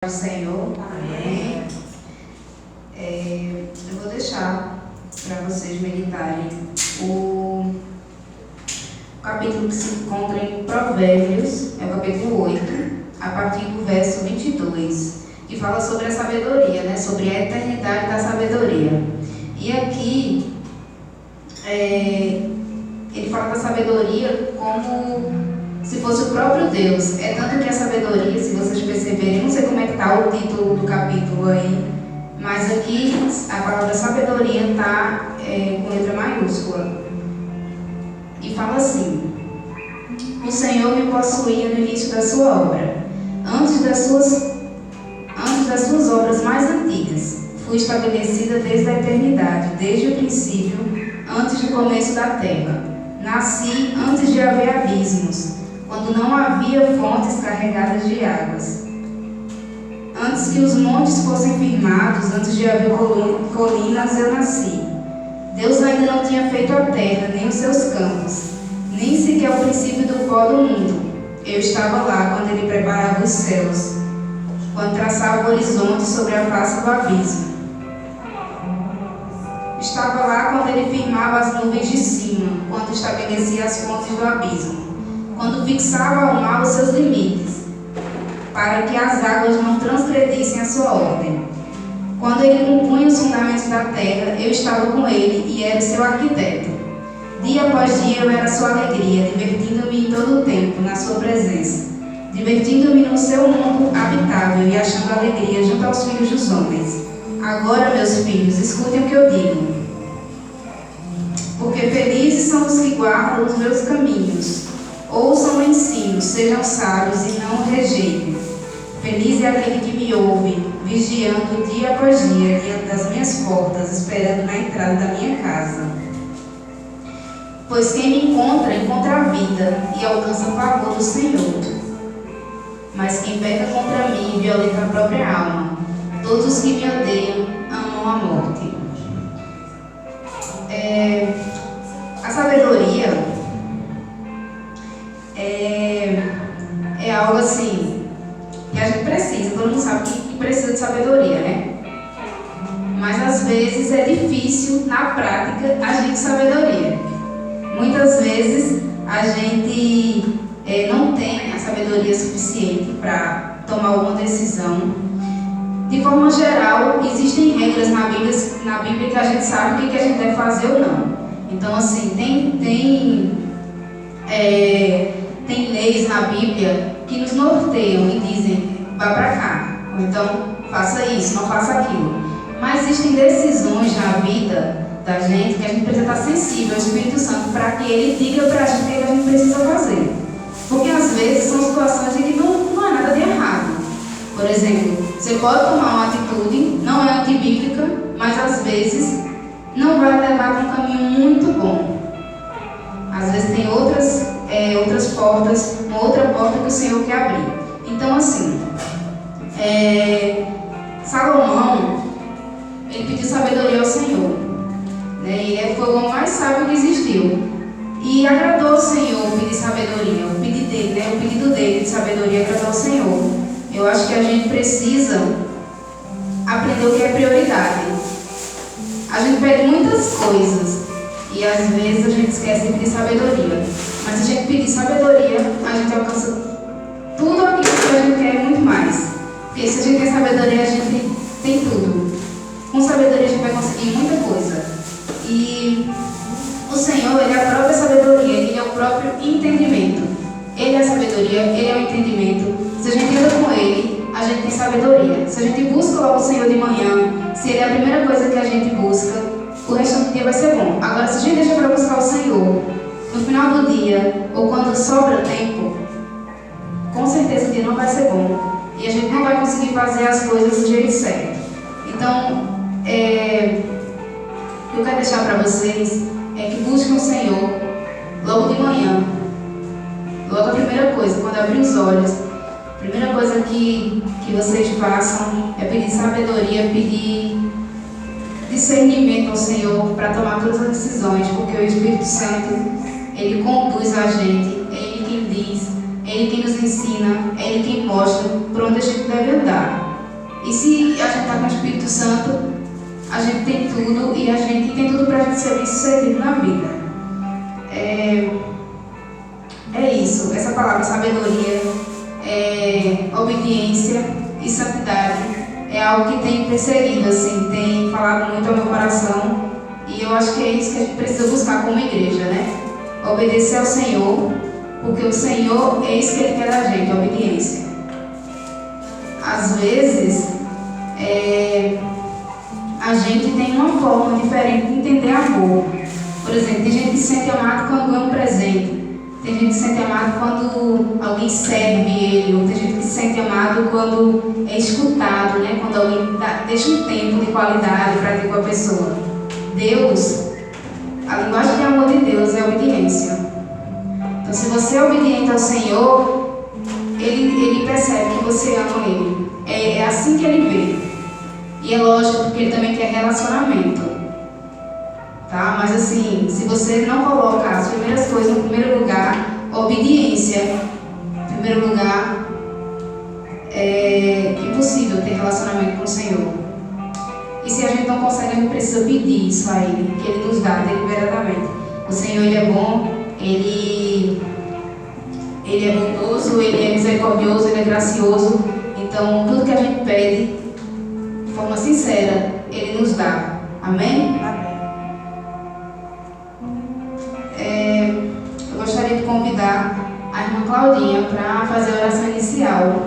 Do Senhor, amém. Eu vou deixar para vocês meditarem o capítulo que se encontra em Provérbios, é o capítulo 8, a partir do verso 22, que fala sobre a sabedoria, né? Sobre a eternidade da sabedoria. E aqui, ele fala da sabedoria como se fosse o próprio Deus. É tanto que a sabedoria, se vocês perceberem, não sei como é que está o título do capítulo aí, mas aqui a palavra sabedoria está com letra maiúscula. E fala assim: o Senhor me possuía no início da sua obra, antes das suas obras mais antigas. Fui estabelecida desde a eternidade, desde o princípio, antes do começo da terra. Nasci antes de haver abismos, quando não havia fontes carregadas de águas. Antes que os montes fossem firmados, antes de haver colinas, eu nasci. Deus ainda não tinha feito a terra, nem os seus campos, nem sequer o princípio do pó do mundo. Eu estava lá quando Ele preparava os céus, quando traçava o horizonte sobre a face do abismo. Estava lá quando Ele firmava as nuvens de cima, quando estabelecia as fontes do abismo, quando fixava ao mar os seus limites, para que as águas não transgredissem a sua ordem. Quando Ele compunha os fundamentos da terra, eu estava com Ele e era seu arquiteto. Dia após dia eu era sua alegria, divertindo-me em todo o tempo na sua presença, divertindo-me no seu mundo habitável e achando alegria junto aos filhos dos homens. Agora, meus filhos, escutem o que eu digo, porque felizes são os que guardam os meus caminhos. Ouçam o ensino, sejam sábios e não o rejeitem. Feliz é aquele que me ouve, vigiando dia após dia diante das minhas portas, esperando na entrada da minha casa. Pois quem me encontra, encontra a vida e alcança o favor do Senhor. Mas quem peca contra mim violenta a própria alma. Todos os que me odeiam amam a morte. A sabedoria é algo assim que a gente precisa, todo mundo sabe que precisa de sabedoria, né? Mas às vezes é difícil na prática agir com sabedoria. Muitas vezes a gente não tem a sabedoria suficiente para tomar alguma decisão. De forma geral, existem regras na Bíblia que a gente sabe o que a gente deve fazer ou não. Então, assim, tem leis na Bíblia que nos norteiam e dizem, vá para cá, ou então faça isso, não faça aquilo. Mas existem decisões na vida da gente que a gente precisa estar sensível ao Espírito Santo para que Ele diga para a gente o que a gente precisa fazer. Porque às vezes são situações em que não há nada de errado. Por exemplo, você pode tomar uma atitude, não é antibíblica, mas às vezes não vai levar para um caminho muito bom. Às vezes tem outras portas, uma outra porta que o Senhor quer abrir. Então, assim, Salomão, ele pediu sabedoria ao Senhor, né? E ele foi o homem mais sábio que existiu. E agradou ao Senhor pedir sabedoria, o pedido dele, né? O pedido dele de sabedoria agradou ao Senhor. Eu acho que a gente precisa aprender o que é prioridade. A gente pede muitas coisas e às vezes a gente esquece de pedir sabedoria. Mas se a gente pedir sabedoria, a gente alcança tudo aquilo que a gente quer e muito mais. Porque se a gente quer sabedoria, a gente tem tudo. Com sabedoria a gente vai conseguir muita coisa. E o Senhor, Ele é a própria sabedoria, Ele é o próprio entendimento. Ele é a sabedoria, Ele é o entendimento. Se a gente anda com Ele, a gente tem sabedoria. Se a gente busca logo o Senhor de manhã, se Ele é a primeira coisa que a gente busca, o resto do dia vai ser bom. Agora, se a gente deixa para buscar o Senhor no final do dia, ou quando sobra tempo, com certeza o dia não vai ser bom. E a gente não vai conseguir fazer as coisas do jeito certo. Então, o que eu quero deixar para vocês é que busquem o Senhor logo de manhã. Logo a primeira coisa, quando abrir os olhos, a primeira coisa que vocês façam é pedir sabedoria, pedir discernimento ao Senhor para tomar todas as decisões, porque o Espírito Santo, Ele conduz a gente, é Ele quem diz, é Ele quem nos ensina, é Ele quem mostra por onde a gente deve andar. E se a gente está com o Espírito Santo, a gente tem tudo e a gente tem tudo para a gente ser bem sucedido na vida. É isso, essa palavra sabedoria, obediência e santidade é algo que tem perseguido, assim, tem falado muito ao meu coração, e eu acho que é isso que a gente precisa buscar como igreja, né? Obedecer ao Senhor, porque o Senhor é isso que Ele quer da gente, obediência. Às vezes, a gente tem uma forma diferente de entender amor. Por exemplo, tem gente que se sente amado quando ganha um presente. Tem gente que se sente amado quando alguém serve ele. Ou tem gente que se sente amado quando é escutado, né? Quando alguém deixa um tempo de qualidade para ter com a pessoa. Deus, a linguagem de amor de Deus é a obediência. Então, se você é obediente ao Senhor, Ele percebe que você ama Ele. É assim que Ele vê. E é lógico, porque Ele também quer relacionamento. Tá? Mas assim, se você não coloca as primeiras coisas no primeiro lugar, obediência em primeiro lugar, é impossível ter relacionamento com o Senhor. E se a gente não consegue, a gente precisa pedir isso a Ele, que Ele nos dá deliberadamente. O Senhor, Ele é bom, Ele é bondoso, Ele é misericordioso, Ele é gracioso. Então, tudo que a gente pede, de forma sincera, Ele nos dá. Amém? Amém. Eu gostaria de convidar a irmã Claudinha para fazer a oração inicial.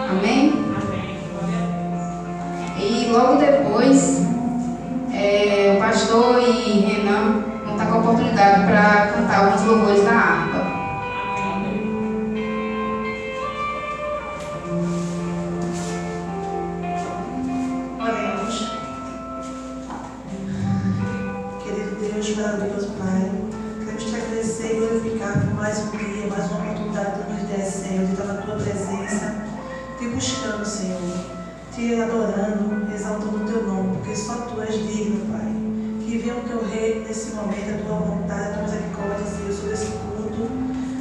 Amém? E logo depois, o pastor e Renan vão estar com a oportunidade para cantar alguns louvores da harpa. Oremos. Querido Deus, maravilhoso Pai, queremos te agradecer e glorificar por mais um dia, mais uma oportunidade que nos desse, Senhor, de estar na tua presença, te buscando, Senhor, te adorando, exaltando o teu nome, porque só tu és digno, Pai. Que venha o teu reino nesse momento, a tua vontade, a tua misericórdia, Senhor, sobre esse culto.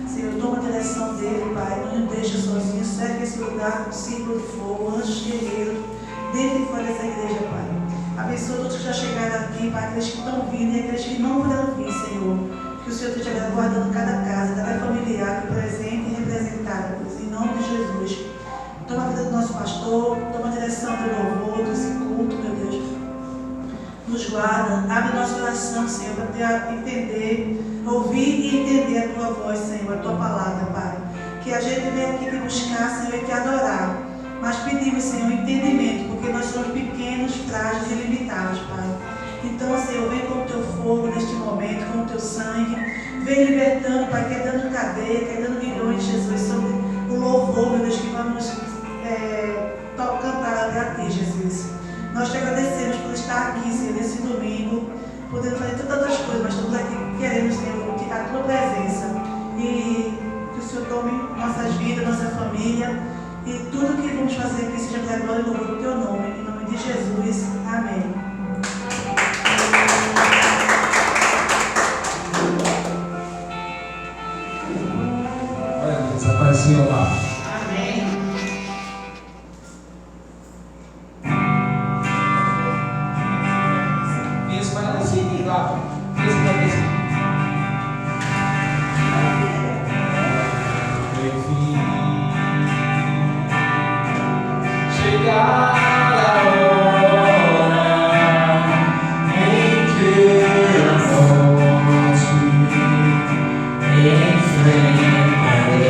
Senhor, toma a direção dele, Pai, não nos deixa sozinho, cerca esse lugar com círculo de fogo, anjos guerreiros, dentro e fora dessa igreja, Pai. Abençoa todos que já chegaram aqui, Pai, aqueles que estão vindo e aqueles que não poderão vir, Senhor. Que o Senhor esteja guardando cada casa, cada familiar, presente e representado, Deus, em nome de Jesus. Toma a vida do nosso pastor, toma a direção do louvor, desse culto, meu Deus. Nos guarda, abre nosso coração, Senhor, para entender, ouvir e entender a tua voz, Senhor, a tua palavra, Pai. Que a gente venha aqui te buscar, Senhor, e te adorar. Mas pedimos, Senhor, entendimento, porque nós somos pequenos, frágeis e limitados, Pai. Então, Senhor, vem com o teu fogo neste momento, com o teu sangue. Vem libertando, Pai, quebrando cadeia, quebrando milhões, Jesus, sobre o louvor, meu Deus, que vamos cantar até a ti, Jesus. Nós te agradecemos por estar aqui, Senhor, nesse domingo, podendo fazer tantas outras coisas, mas estamos aqui querendo, Senhor, a tua presença. E que o Senhor tome nossas vidas, nossa família, e tudo que vamos fazer aqui seja para a glória e louvor do teu nome. Em nome de Jesus. Amém. Olha, desapareceu lá. Amém. Isso vai descer lá. Isso vai descer. Enfim, chegar a hora em que eu volte enfrentarei.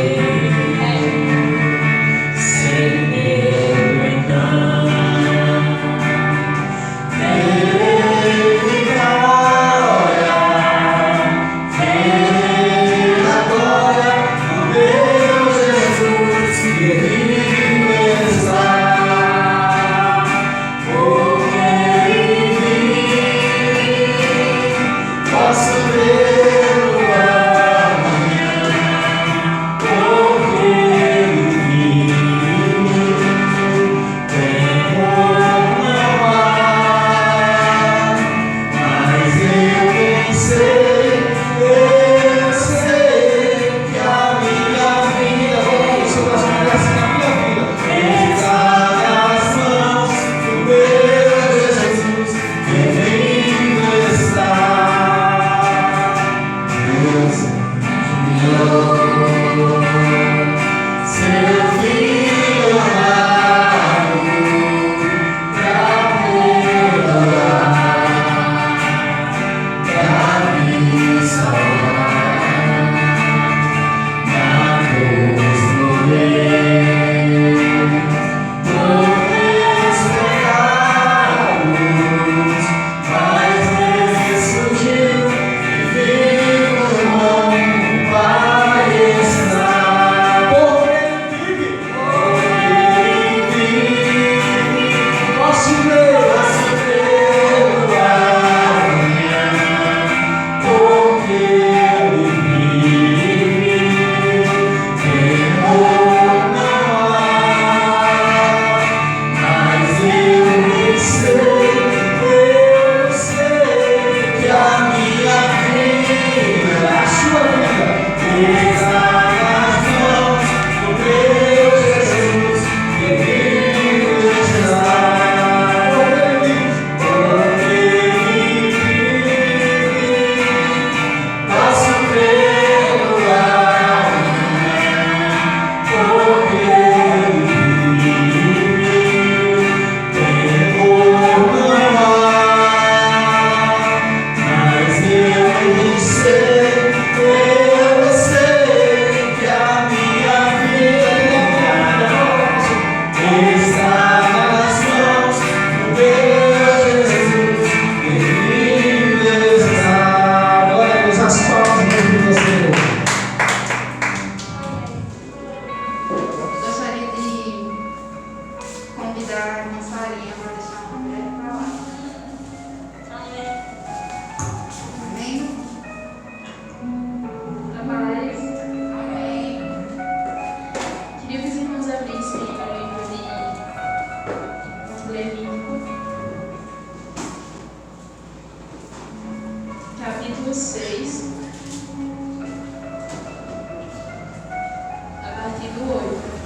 e do 8.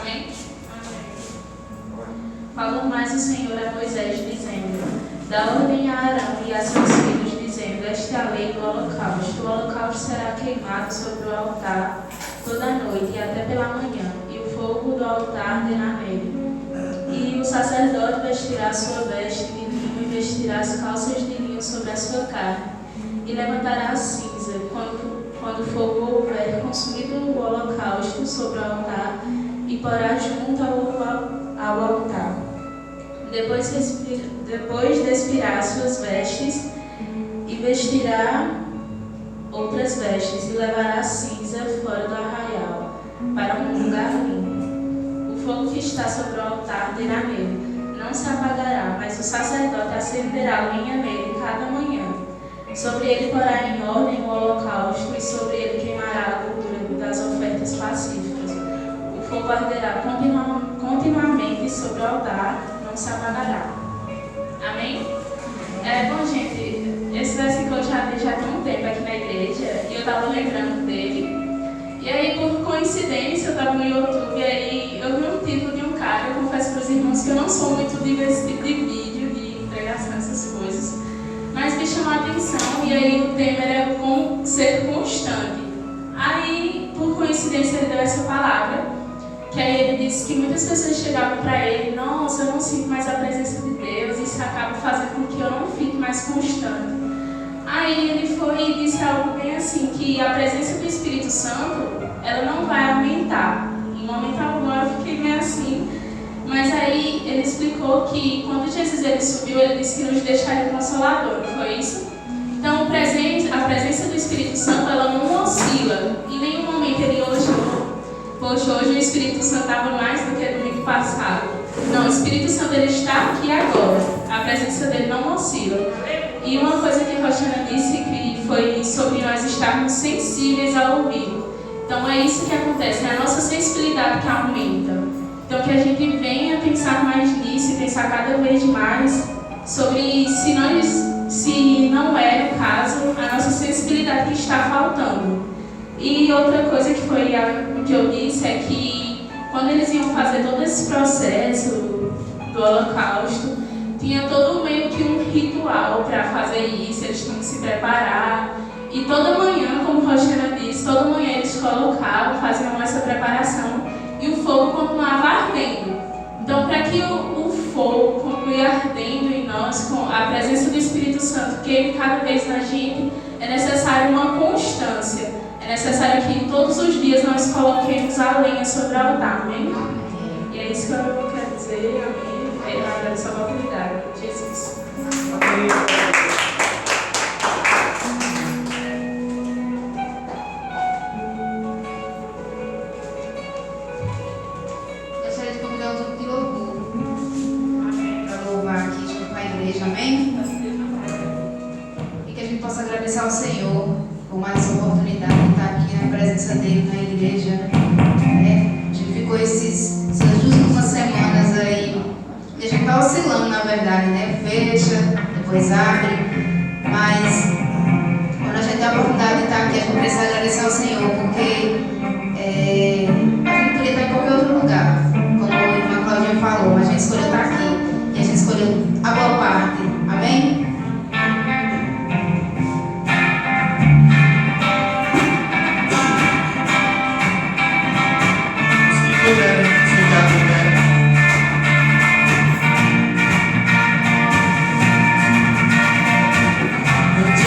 Amém? Falou mais o Senhor a Moisés, dizendo: dá ordem a Arão e a seus filhos, dizendo: esta é a lei do holocausto. O holocausto será queimado sobre o altar toda a noite e até pela manhã, e o fogo do altar arderá nele. E o sacerdote vestirá a sua veste de linho e vestirá as calças de linho sobre a sua carne, e levantará a cinza quando o fogo houver consumido o holocausto sobre o altar, e porá junto ao altar. Depois despirá as suas vestes e vestirá outras vestes, e levará a cinza fora do arraial para um lugar limpo. O fogo que está sobre o altar arderá nele, não se apagará, mas o sacerdote acenderá lenha nele cada manhã. Sobre ele porá em ordem o holocausto, e sobre ele queimará a gordura das ofertas pacíficas. O fogo arderá continuamente sobre o altar, não se apagará. Amém? Bom, gente, esse versículo já tem um tempo aqui na igreja, e eu estava lembrando dele. E aí, por coincidência, eu estava no YouTube, e aí eu vi um título de um cara. Eu confesso para os irmãos que eu não sou muito desse tipo de vídeo, de pregação, essas coisas, mas me chamou a atenção, e aí o tema era ser constante. Aí, por coincidência, ele deu essa palavra, que aí ele disse que muitas pessoas chegavam para ele: nossa, eu não sinto mais a presença de Deus, isso acaba fazendo com que eu não fique mais constante. Aí ele foi e disse algo bem assim, que a presença do Espírito Santo, ela não vai aumentar. Em momento algum eu fiquei meio assim, mas aí ele explicou que quando Jesus ele subiu, ele disse que nos deixaria consolador, não foi isso? Então a presença do Espírito Santo, ela não oscila. Em nenhum momento ele oscilou. Poxa, hoje o Espírito Santo estava mais do que domingo passado. Não, o Espírito Santo ele está aqui agora. A presença dele não oscila. E uma coisa que a Roxana disse que foi sobre nós estarmos sensíveis ao ouvido. Então é isso que acontece, é a nossa sensibilidade que aumenta. Então que a gente venha pensar mais nisso e pensar cada vez mais sobre se não é o caso, a nossa sensibilidade que está faltando. E outra coisa que foi o que eu disse é que quando eles iam fazer todo esse processo do holocausto, tinha todo meio que um ritual para fazer isso, eles tinham que se preparar. E toda manhã, como Roxana disse, toda manhã eles colocavam, faziam essa preparação, e o fogo continuava ardendo. Então, para que o fogo continue ardendo em nós, com a presença do Espírito Santo, que ele cada vez na gente, é necessário uma constância. É necessário que todos os dias nós coloquemos a lenha sobre o altar, amém? E é isso que eu quero dizer, amém? Eu agradeço a oportunidade, Jesus. Gostaria de convidar o grupo de louvor para louvar aqui junto com a igreja, amém? E que a gente possa agradecer ao Senhor por mais essa oportunidade de estar aqui na presença dele, na igreja. A gente ficou essas 2 últimas semanas aí. A gente está oscilando, na verdade, né? Fecha, depois abre. Mas quando a gente tem a oportunidade de estar aqui, a gente precisa agradecer ao Senhor, porque a gente poderia estar em qualquer outro lugar, como a irmã Claudinha falou, mas a gente escolheu estar aqui. E a gente escolheu a boa parte. Amém? Se puderem ficar de pé. Eu te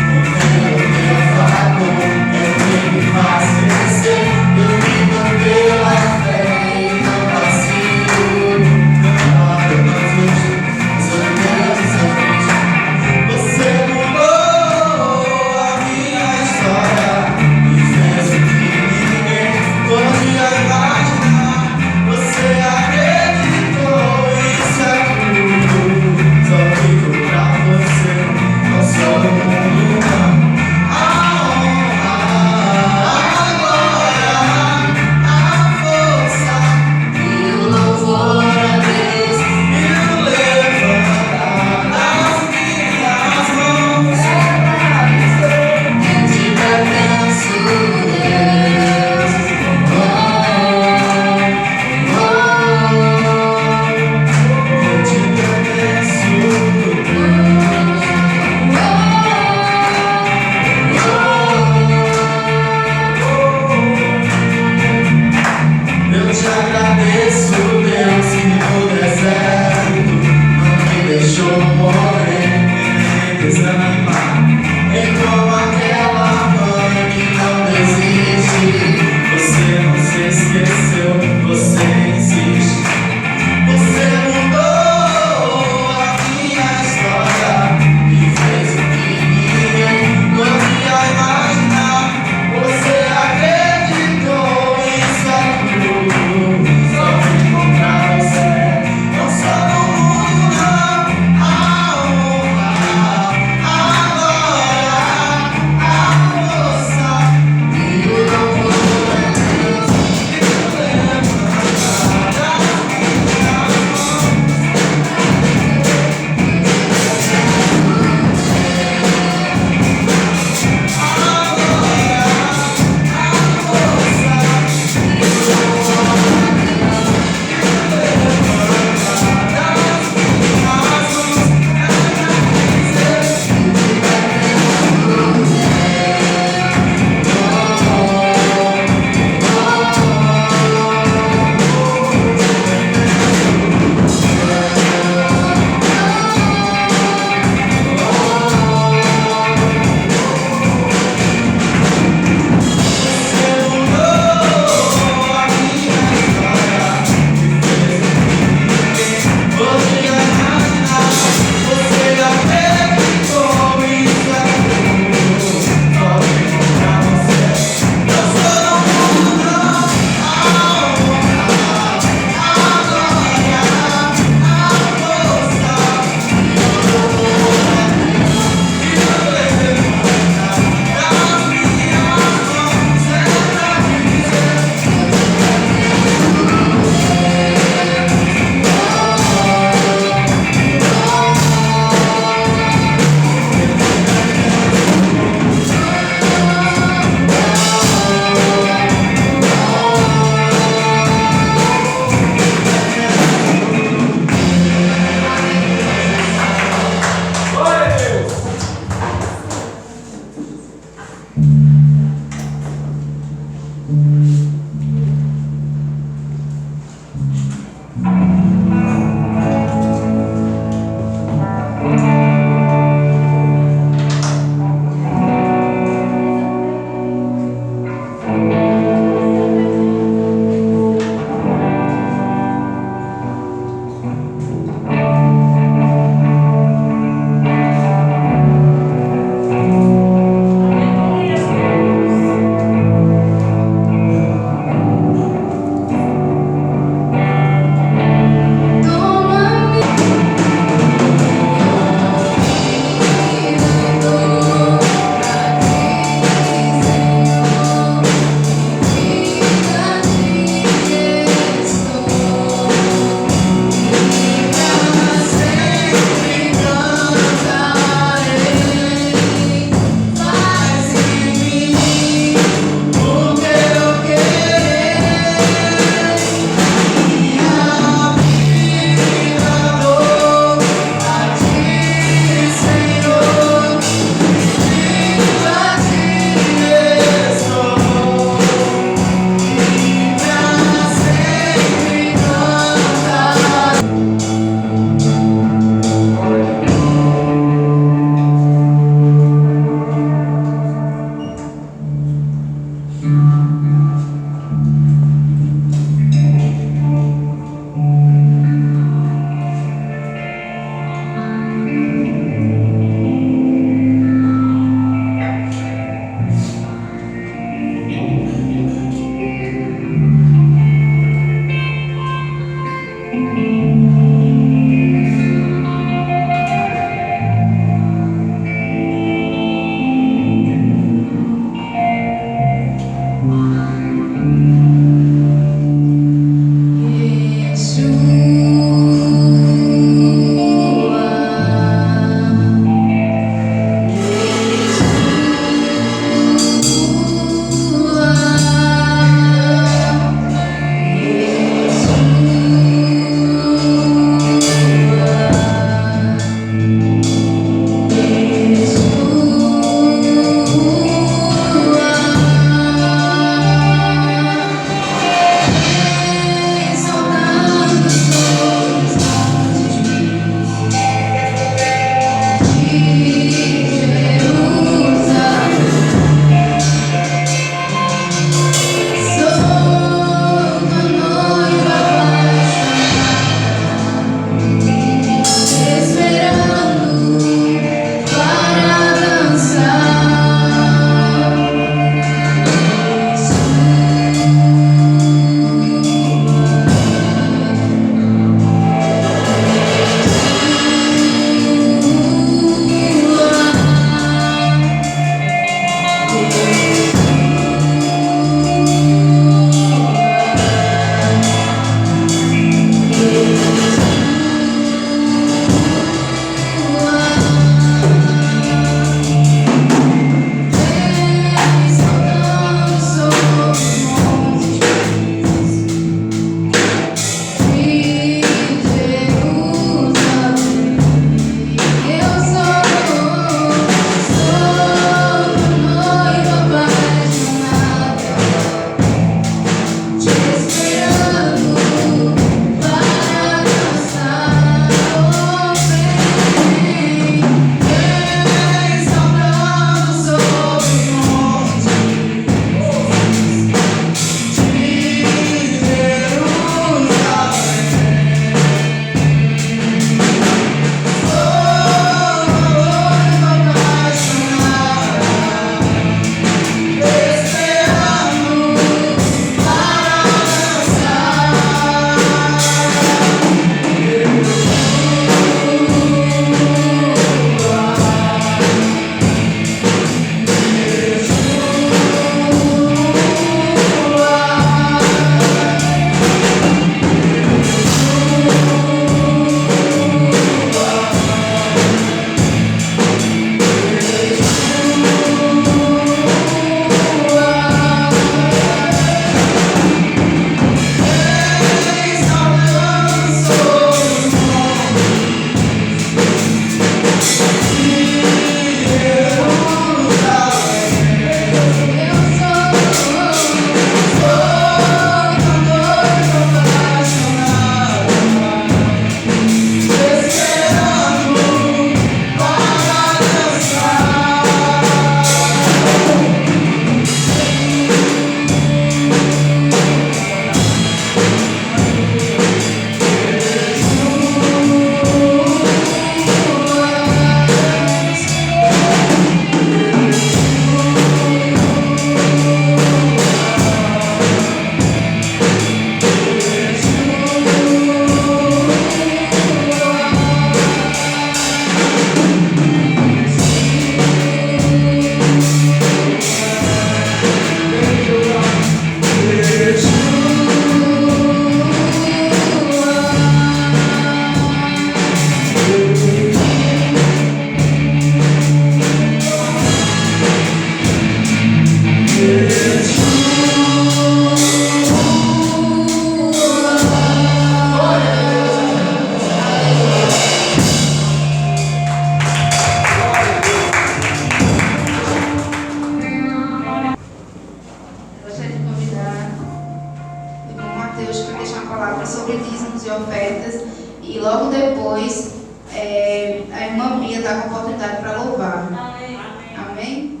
E logo depois, a irmã Bia está com a oportunidade para louvar. Amém. Amém?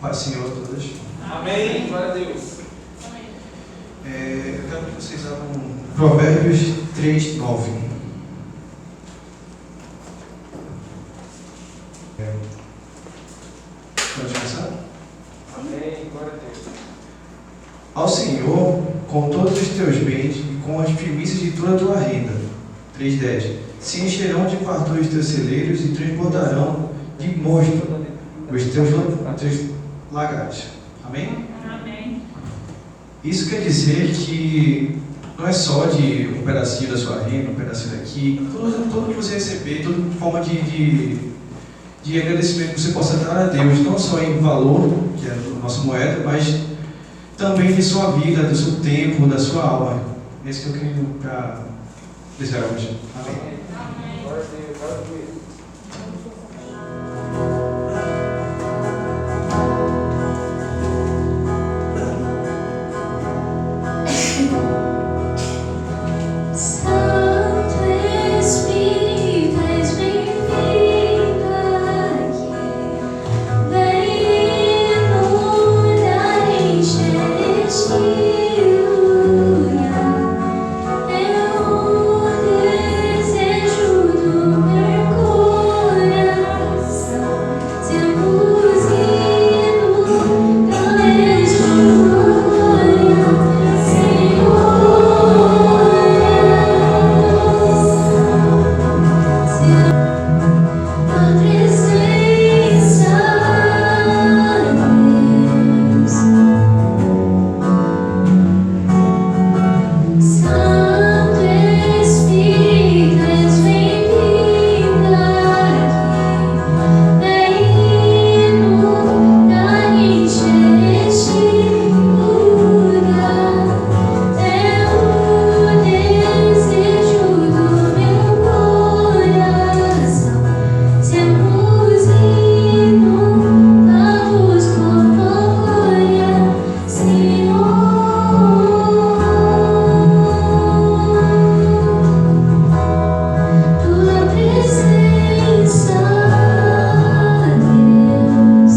Pai, Senhor, a todos. Amém. Glória a Deus. Eu quero que vocês abram Provérbios 3, 9. Pode começar? Amém. Glória a Deus. Ao Senhor, com todos os teus bens e com as primícias de toda a tua renda. 3:10. Se encherão de fartura os teus celeiros e transbordarão de mosto os teus lagares. Amém? Amém. Isso quer dizer que não é só de um pedacinho da sua renda, um pedacinho daqui, tudo que você receber, toda forma de agradecimento que você possa dar a Deus, não só em valor, que é a nossa moeda, mas também de sua vida, do seu tempo, da sua alma. Esse que eu queria para dizer hoje. Amém. Glória a Deus. Glória a Deus. Santo Espírito, és bem-vindo aqui. Vem inundar, encher este lugar. É o desejo do meu coração. Sermos inundados de glória, Senhor. A presença, Deus. Santo Espírito, és bem-vindo aqui. Vem inundar, encher este lugar. É o desejo do meu coração. Sermos inundados com glória, Senhor. Tua presença, Deus.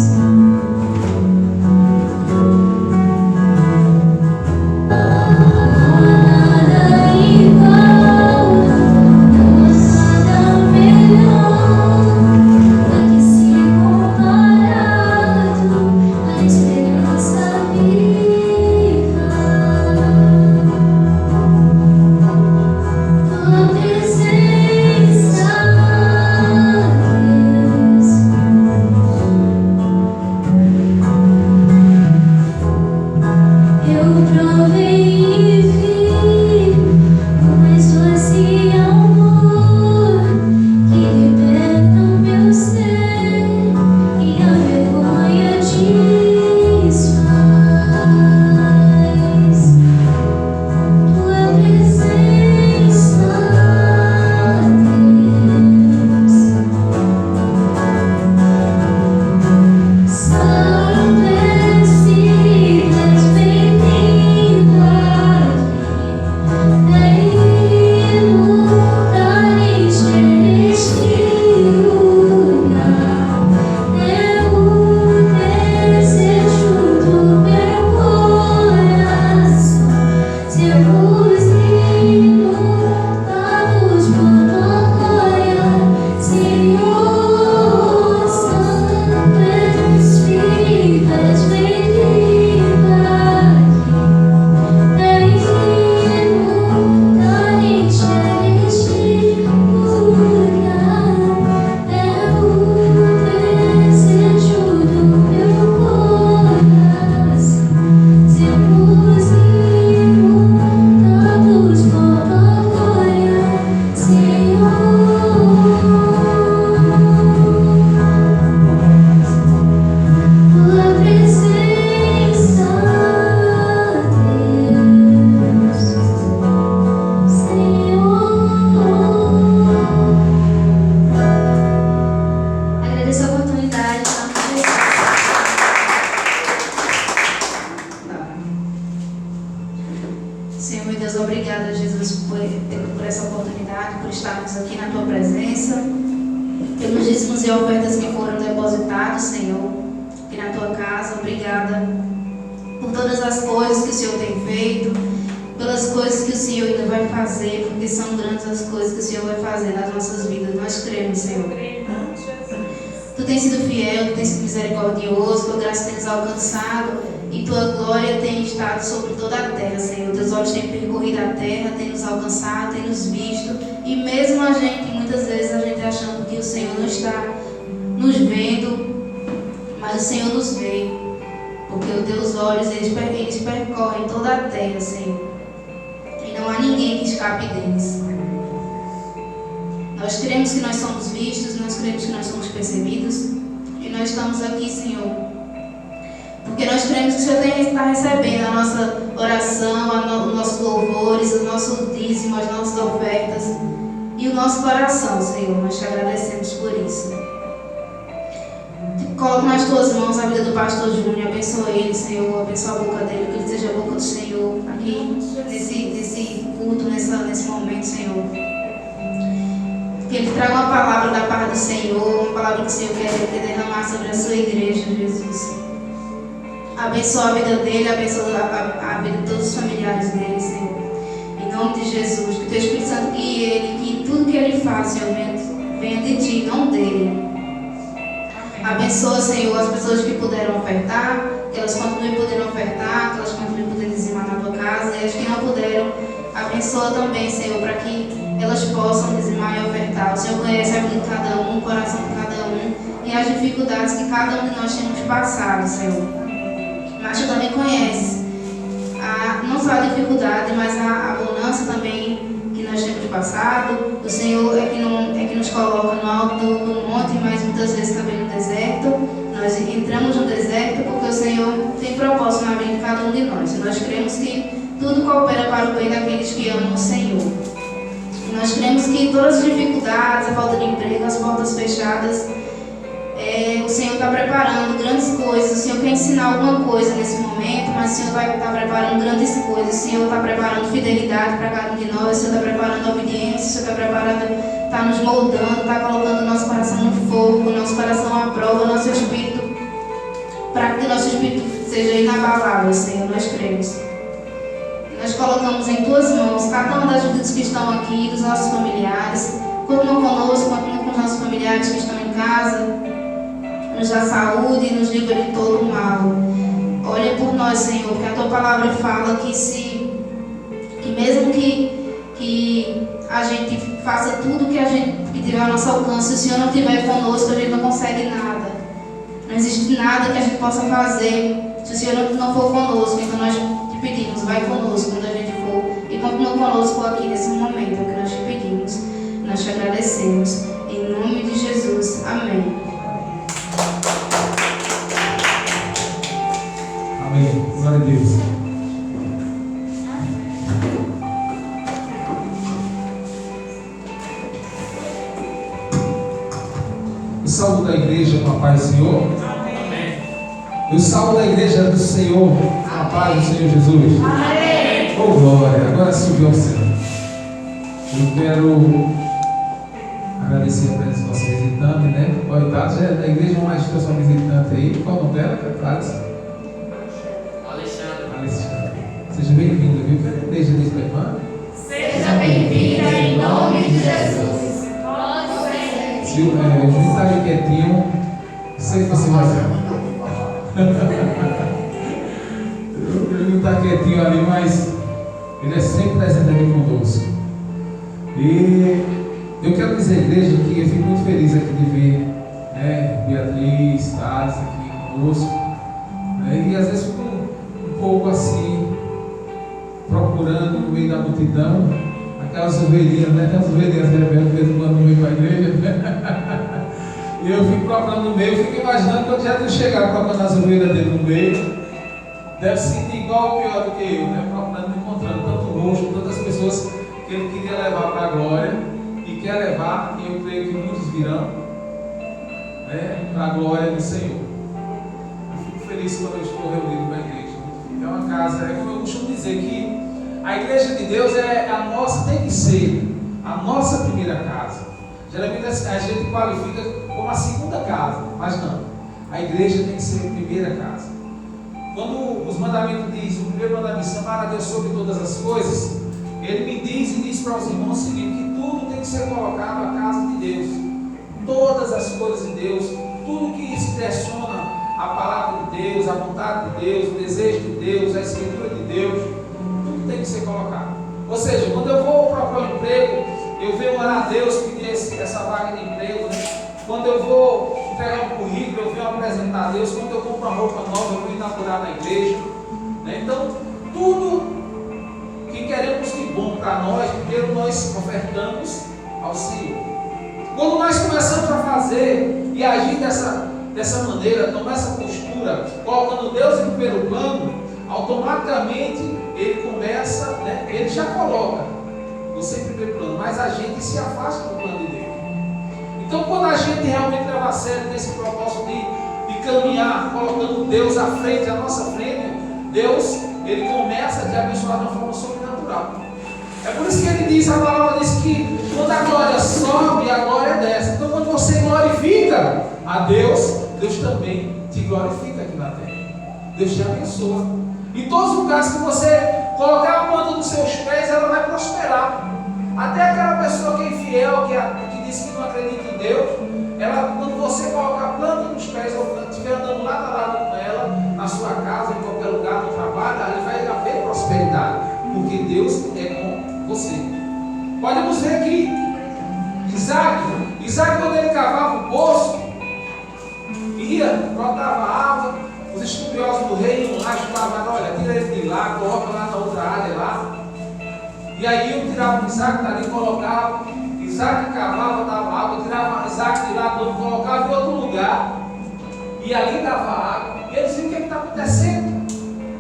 Nada igual, nada melhor. Que se comparado à esperança viva. Tua presença, Deus. Eu provei e vi o mais doce amor que liberta o meu ser e a vergonha desfaz. Tua presença, Deus. Santo Espírito, és bem-vindo Senhor, meu Deus, obrigada, Jesus, por essa oportunidade, por estarmos aqui na Tua presença, pelos dízimos e ofertas que foram depositados, Senhor, aqui na Tua casa. Obrigada por todas as coisas que o Senhor tem feito, pelas coisas que o Senhor ainda vai fazer, porque são grandes as coisas que o Senhor vai fazer nas nossas vidas. Nós cremos, Senhor. Tu tens sido fiel, Tu tens sido misericordioso, Tua graça tem nos alcançado e Tua glória tem estado sobre toda a terra, Senhor. Teus olhos têm percorrido a terra, têm nos alcançado, têm nos visto, e mesmo a gente, muitas vezes a gente achando que o Senhor não está nos vendo, mas o Senhor nos vê, porque os Teus olhos, eles percorrem toda a terra, Senhor, e não há ninguém que escape deles. Nós cremos que nós somos vistos, nós cremos que nós somos percebidos, e nós estamos aqui, Senhor, porque nós cremos que o Senhor está recebendo a nossa oração, os nossos louvores, o nosso dízimo, as nossas ofertas e o nosso coração, Senhor. Nós te agradecemos por isso. Coloco nas Tuas mãos a vida do pastor Júnior, abençoa ele, Senhor, abençoa a boca dele, que ele seja a boca do Senhor aqui nesse culto, nesse momento, Senhor. Que ele traga uma palavra da parte do Senhor, uma palavra que o Senhor quer derramar sobre a sua igreja, Jesus. Abençoa a vida dele, abençoa a vida de todos os familiares dele, Senhor. Em nome de Jesus, que o Teu Espírito Santo guie ele, que tudo que ele faz, Senhor, venha de Ti, não dele. Abençoa, Senhor, as pessoas que puderam ofertar, que elas continuem podendo ofertar, que elas continuem podendo dizimar na Tua casa, e as que não puderam, abençoa também, Senhor, para que elas possam dizimar e ofertar. O Senhor conhece a vida de cada um, o coração de cada um e as dificuldades que cada um de nós temos passado, Senhor. Mas Tu também conhece não só a dificuldade, mas a bonança também que nós temos passado. O Senhor é que nos coloca no alto do monte, mas muitas vezes também no deserto. Nós entramos no deserto porque o Senhor tem propósito na vida de cada um de nós. Nós cremos que tudo coopera para o bem daqueles que amam o Senhor. Nós cremos que todas as dificuldades, a falta de emprego, as portas fechadas, o Senhor está preparando grandes coisas. O Senhor quer ensinar alguma coisa nesse momento, mas o Senhor vai estar preparando grandes coisas. O Senhor está preparando fidelidade para cada um de nós. O Senhor está preparando obediência. O Senhor está preparando, está nos moldando, está colocando o nosso coração no fogo, o nosso coração à prova, o nosso espírito, para que o nosso espírito seja inabalável, Senhor. Nós cremos. Nós colocamos em Tuas mãos cada uma das vidas que estão aqui, dos nossos familiares. Continua conosco, continua com os nossos familiares que estão em casa. Nos dá saúde e nos livra de todo o mal. Olha por nós, Senhor, porque a Tua palavra fala que mesmo que a gente faça tudo que tiver ao nosso alcance, se o Senhor não estiver conosco, a gente não consegue nada. Não existe nada que a gente possa fazer se o Senhor não for conosco. Então nós te pedimos, vai conosco quando a gente for e continua conosco aqui nesse momento, é o que nós te pedimos. Nós te agradecemos. Em nome de Jesus. Amém. Amém. Glória a Deus. O salve da igreja com a paz do Senhor. Amém. O salve da igreja do Senhor com a paz do Senhor Jesus. Amém. Oh glória. Agora subiu ao céu. Eu quero agradecer a presença da nossa visitante, né? O Itado já é da igreja, mas trouxe uma visitante aí. Qual o nome dela? Alexandre. Seja bem-vinda, viu? Desde a irmã. Seja bem-vinda em nome de Jesus. Se o Juninho está ali quietinho, sei que você vai ver. O Juninho está quietinho ali, mas ele é sempre presente aqui conosco. E eu quero dizer à igreja que eu fico muito feliz aqui de ver, né, Beatriz, Thales aqui conosco. Né, e às vezes fico um pouco assim, procurando no meio da multidão aquelas ovelhinhas, né? Tem as ovelhinhas rebeldes de vez em quando no meio da igreja. E eu fico procurando no meio, fico imaginando quando já chegar procurando as ovelhas dele no meio, deve se sentir igual ou pior do que eu, né? Procurando, encontrando tanto rosto, tantas pessoas que ele queria levar para a glória e quer levar, e eu creio que muitos virão, né, para a glória do Senhor. Eu fico feliz quando eu estou reunido com a igreja. É uma casa, é como eu costumo dizer, que a igreja de Deus é a nossa, tem que ser a nossa primeira casa. Geralmente a gente qualifica como a segunda casa, mas não. A igreja tem que ser a primeira casa. Quando os mandamentos dizem, o primeiro mandamento é amar a Deus sobre todas as coisas, ele me diz e diz para os irmãos o seguinte, que tudo tem que ser colocado à casa de Deus. Todas as coisas de Deus, tudo que se direciona à palavra de Deus, à vontade de Deus, o desejo de Deus, a escritura de Deus, tudo tem que ser colocado. Ou seja, quando eu vou procurar um emprego, eu venho orar a Deus pedir essa vaga de emprego, né? Quando eu vou entregar um currículo, eu venho apresentar a Deus. Quando eu compro uma roupa nova, eu vou inaugurar na igreja, né? Então, tudo que queremos de bom para nós, primeiro nós ofertamos ao Senhor. Quando nós começamos a fazer e agir dessa maneira, tomar essa postura, colocando Deus em primeiro plano, automaticamente ele começa, né? Ele já coloca você em primeiro plano, mas a gente se afasta do plano de Deus. Então, quando a gente realmente leva a sério nesse propósito de caminhar, colocando Deus à frente, à nossa frente, Deus, ele começa a te abençoar de uma forma sobrenatural. É por isso que ele diz, a palavra diz que quando a glória sobe, a glória desce. Então, quando você glorifica a Deus, Deus também te glorifica aqui na terra. Deus te abençoa. Em todos os lugares que você colocar a planta dos seus pés, ela vai prosperar. Até aquela pessoa que é infiel, que diz que não acredita em Deus, ela, quando você colocar a planta nos pés, ou estiver andando lado a lado com ela, na sua casa, em qualquer lugar, no trabalho, ali vai haver prosperidade, porque Deus é com você. Podemos ver aqui, Isaac, quando ele cavava o poço, ia, brotava água, os estudiosos do rei iam lá, chutavam, olha, tira ele de lá, coloca lá na outra área lá. E aí eu tirava o Isaac dali, colocava, Isaac cavava, dava água, tirava Isaac de lá, colocava em outro lugar, e ali dava água. E eles diziam, o que está acontecendo?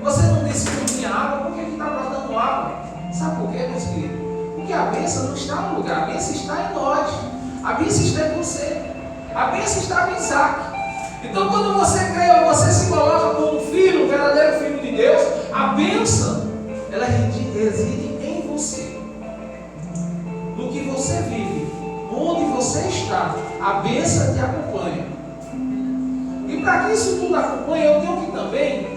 Você não disse que não tinha água, por que está brotando água? Sabe por quê, meus queridos? Porque a bênção não está no lugar, a bênção está em nós, a bênção está em você, a bênção está em Isaac. Então, quando você crê, você se coloca como filho, um verdadeiro filho de Deus, a bênção, ela reside em você, no que você vive, onde você está, a bênção te acompanha. E para que isso tudo acompanhe, eu tenho que também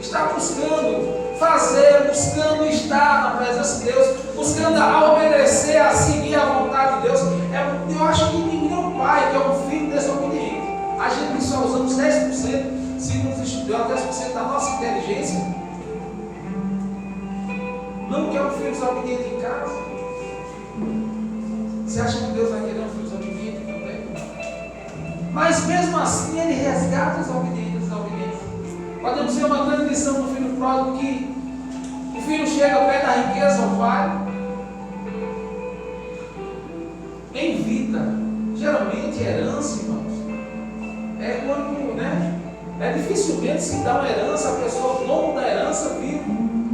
estar buscando fazer, buscando estar na presença de Deus, buscando a obedecer, a seguir a vontade de Deus. Eu acho que nenhum pai que é um filho desobediente, a gente só usamos 10%, segundo os estudiosos, 10% da nossa inteligência, não quer um filho desobediente em casa. Você acha que Deus vai querer um filho desobediente também? Mas mesmo assim ele resgata os obedientes. Podemos ver uma grande lição do filho pródigo, que o filho chega ao pé da riqueza ao pai, em vida. Geralmente herança, irmãos, é quando, né? É dificilmente se dá uma herança, a pessoa, o dono da herança, vive.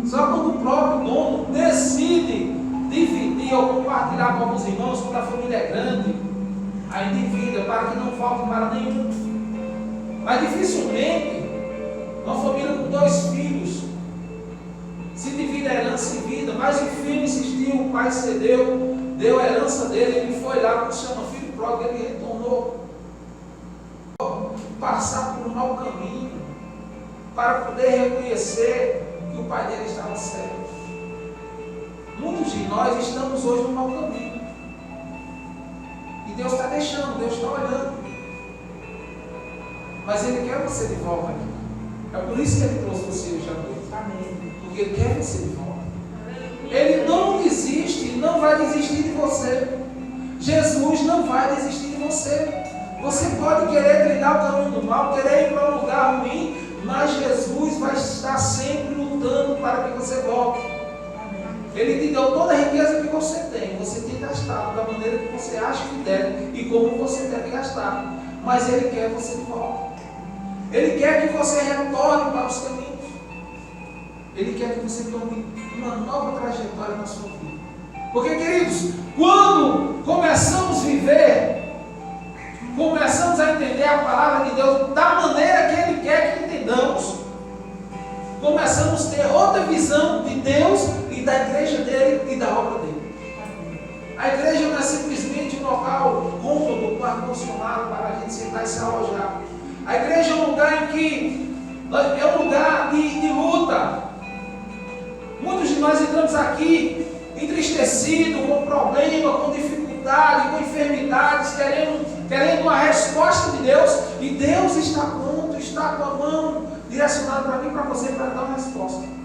Só quando o próprio dono decide dividir ou compartilhar com alguns irmãos, quando a família é grande, aí divida para que não falte para nenhum. Mas dificilmente uma família com 2 filhos se divide a herança em vida. Mas o filho insistiu, o pai cedeu, deu a herança dele, ele foi lá, como se chama filho pródigo, ele retornou, passar por um mau caminho, para poder reconhecer que o pai dele estava certo. Muitos de nós estamos hoje no mau caminho, e Deus está deixando, Deus está olhando, mas Ele quer você de volta aqui. É por isso que Ele trouxe você hoje à noite. Amém. Porque Ele quer você de volta. Ele não desiste, não vai desistir de você. Jesus não vai desistir de você. Você pode querer trilhar o caminho do mal, querer ir para um lugar ruim, mas Jesus vai estar sempre lutando para que você volte. Ele te deu toda a riqueza que você tem gastado da maneira que você acha que deve e como você deve gastar. Mas Ele quer você de volta. Ele quer que você retorne para os caminhos. Ele quer que você tome uma nova trajetória na sua vida. Porque, queridos, quando começamos a viver, começamos a entender a palavra de Deus da maneira que Ele quer que entendamos, começamos a ter outra visão de Deus e da igreja dele e da obra dele. A igreja não é simplesmente um local cômodo, um ar-condicionado para a gente sentar e se alojar. A igreja é um lugar em que é um lugar de luta. Muitos de nós entramos aqui entristecidos, com problema, com dificuldade, com enfermidades, querendo uma resposta de Deus, e Deus está pronto, está com a mão direcionada para mim e para você para dar uma resposta.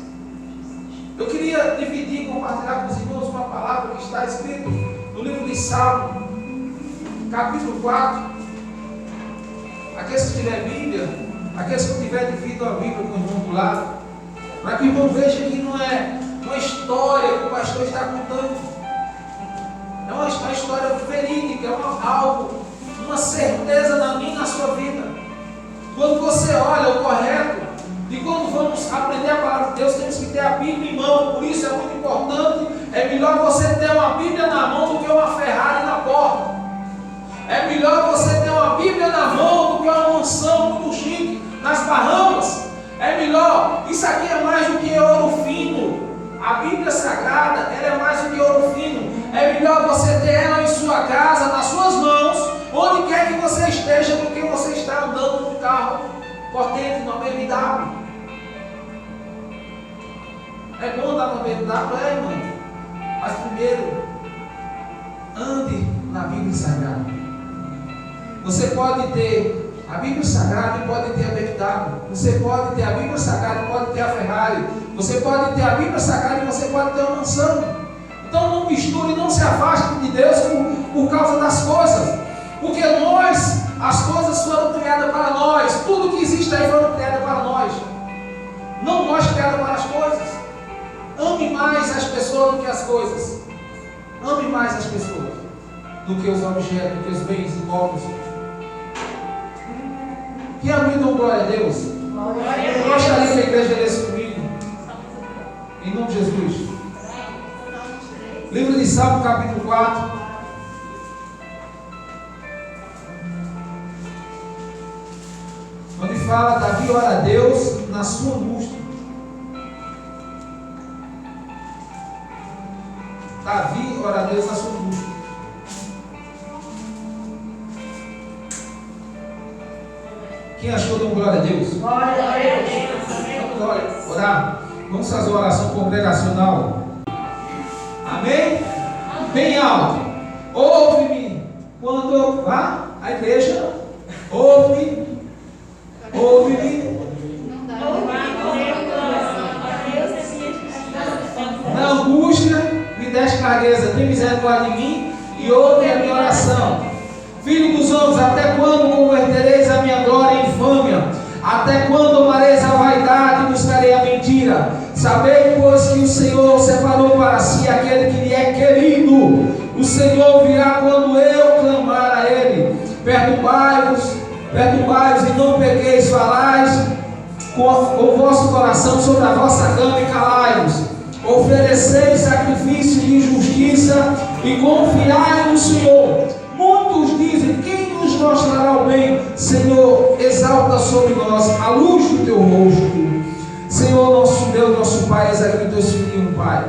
Eu queria dividir e compartilhar com os irmãos uma palavra que está escrito no livro de Salmo, capítulo 4. Aqueles que tiverem Bíblia, aqueles que tiverem dividido a Bíblia com o irmão do lado, para que o irmão veja que não é uma história que o pastor está contando, é uma história verídica, é algo, uma certeza na minha e na sua vida. Quando você olha o correto, e quando vamos aprender a palavra de Deus, temos que ter a Bíblia em mão. Por isso é muito importante, é melhor você ter uma Bíblia na mão do que uma Ferrari na porta. É melhor você ter uma Bíblia na mão do que uma mansão muito chique nas Bahamas. É melhor, isso aqui é mais do que ouro fino. A Bíblia Sagrada, ela é mais do que ouro fino. É melhor você ter ela em sua casa, nas suas mãos, onde quer que você esteja, do que você estar andando no carro potente, no BMW. É bom andar no BMW, irmão. Mas primeiro, ande na Bíblia Sagrada. Você pode ter a Bíblia Sagrada e pode ter a BMW. Você pode ter a Bíblia Sagrada e pode ter a Ferrari. Você pode ter a Bíblia Sagrada e você pode ter uma mansão. Então não misture, não se afaste de Deus por causa das coisas. Porque as coisas foram criadas para nós. Tudo que existe aí foram criadas para nós. Não nós criados para as coisas. Ame mais as pessoas do que as coisas. Ame mais as pessoas do que os objetos, do que os bens imóveis. Quem amém, glória a Deus? Eu gostaria que a igreja lesse comigo. Em nome de Jesus. Livro de Salmo, capítulo 4. Onde fala: Davi ora a Deus na sua angústia. Davi ora a Deus na sua angústia. Quem achou, dê glória a Deus? Glória a Deus. Vamos orar. Vamos fazer uma oração congregacional. Amém? Bem alto. Ouve-me quando eu vá à igreja. Ouve-me. Ouve-me. Na angústia me deste clareza. Tem misericórdia de mim e ouve a minha oração. Filho dos homens, até quando convertereis a minha glória em infâmia? Até quando amareis a vaidade e buscarei a mentira? Sabei, pois, que o Senhor separou para si aquele que lhe é querido. O Senhor virá quando eu clamar a Ele. Perturbai-vos e não pequeis, falais com o vosso coração sobre a vossa cama e calai-vos. Ofereceis sacrifício de justiça e confiai no Senhor. Muitos dizem: quem nos mostrará o bem? Senhor, exalta sobre nós a luz do teu rosto. Senhor, nosso Deus, nosso Pai, eis aqui teus filhinhos, Pai.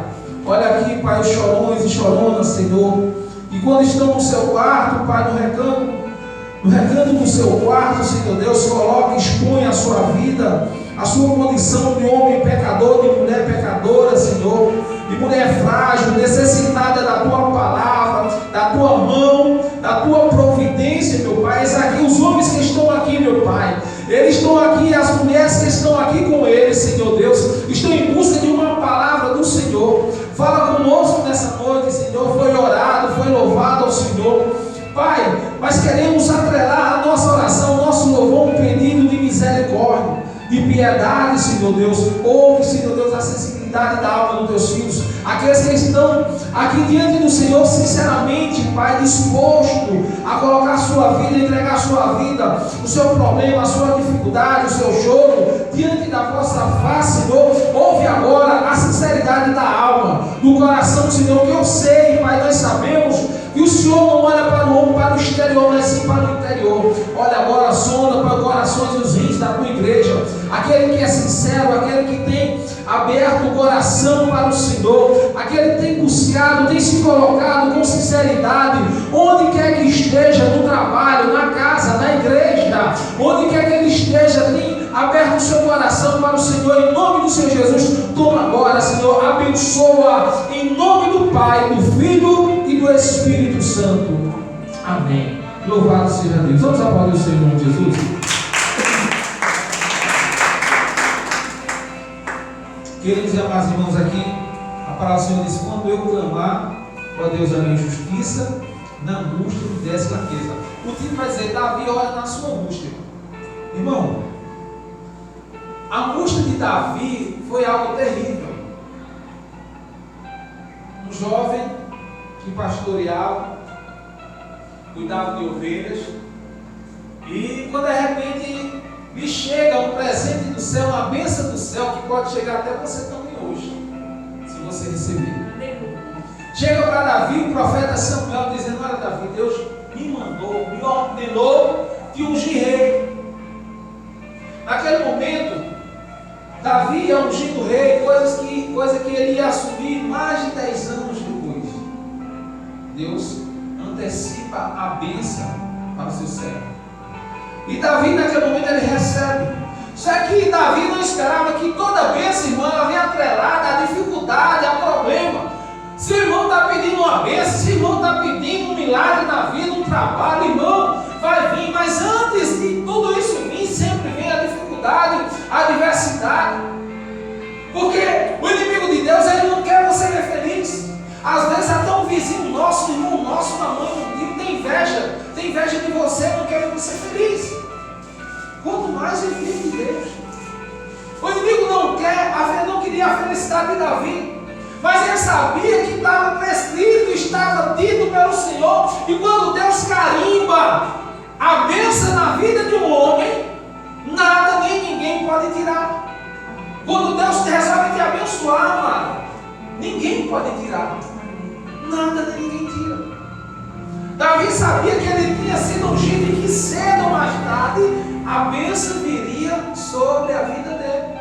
Olha aqui, Pai, os chorões e choronas, Senhor. E quando estão no seu quarto, Pai, no recanto do seu quarto, Senhor Deus, coloca, expõe a sua vida, a sua condição de homem pecador, de mulher pecadora, Senhor, de mulher frágil, necessitada da tua palavra, da tua mão, da tua providência, meu Pai. Eis aqui os homens que estão aqui, meu Pai. Eles estão aqui, as mulheres que estão aqui com eles, Senhor Deus, estão em busca de uma palavra do Senhor. Fala conosco nessa noite, Senhor. Foi orado, foi louvado ao Senhor, Pai, mas queremos atrelar a nossa oração, o nosso louvor, um pedido de misericórdia, de piedade, Senhor Deus. Ouve, Senhor Deus, a sensibilidade da alma dos teus filhos, aqueles que estão aqui diante do Senhor, sinceramente, Pai, disposto a colocar a sua vida, entregar a sua vida, o seu problema, a sua dificuldade, o seu choro, diante da vossa face, Senhor. Ouve agora a sinceridade da alma, do coração, Senhor, que eu sei, Pai, nós sabemos que o Senhor não olha para o homem, para o exterior, mas sim para o interior. Olha agora, sonda para os corações e os rins da tua igreja, aquele que é sincero, aquele que tem aberto o coração para o Senhor, aquele que tem buscado, tem se colocado com sinceridade, onde quer que esteja, no trabalho, na casa, na igreja, onde quer que ele esteja, tem aberto o seu coração para o Senhor, em nome do Senhor Jesus. Toma agora, Senhor, abençoa, em nome do Pai, do Filho e do Espírito Santo. Amém. Louvado seja Deus. Vamos aplaudir o Senhor em nome de Jesus. Queridos e amados irmãos, aqui a palavra do Senhor diz: quando eu clamar, ó Deus, a minha justiça, na angústia me desse fraqueza. O título vai dizer: Davi ora na sua angústia. Irmão, a angústia de Davi foi algo terrível. Um jovem que pastoreava, cuidava de ovelhas, e quando de repente lhe chega um presente do céu, uma bênção do céu, que pode chegar até você também hoje, se você receber. Chega para Davi o profeta Samuel dizendo: olha Davi, Deus me mandou, me ordenou de ungir rei. Naquele momento, Davi ia ungir o rei, coisa que ele ia assumir mais de 10 anos depois. Deus antecipa a bênção para o seu servo. E Davi, naquele momento, ele recebe. Só que Davi não esperava que toda bênção, irmão, ela venha atrelada à dificuldade, a problema. Se o irmão está pedindo uma bênção, se o irmão está pedindo um milagre na vida, um trabalho, irmão, vai vir. Mas antes de tudo isso vir, sempre vem a dificuldade, a adversidade. Porque o inimigo de Deus, ele não quer você ver feliz. Às vezes até um vizinho nosso, um irmão nosso, uma mãe, um tio, tem inveja de você, não quer ver você feliz. Quanto mais o inimigo de Deus. O inimigo não queria a felicidade de Davi, mas ele sabia que estava prescrito, estava dito pelo Senhor. E quando Deus carimba a bênção na vida de um homem, nada nem ninguém pode tirar. Quando Deus resolve te abençoar, amado, ninguém pode tirar. Nada nem ninguém tira. Davi sabia que ele tinha sido ungido e que cedo ou mais tarde a bênção viria sobre a vida dele.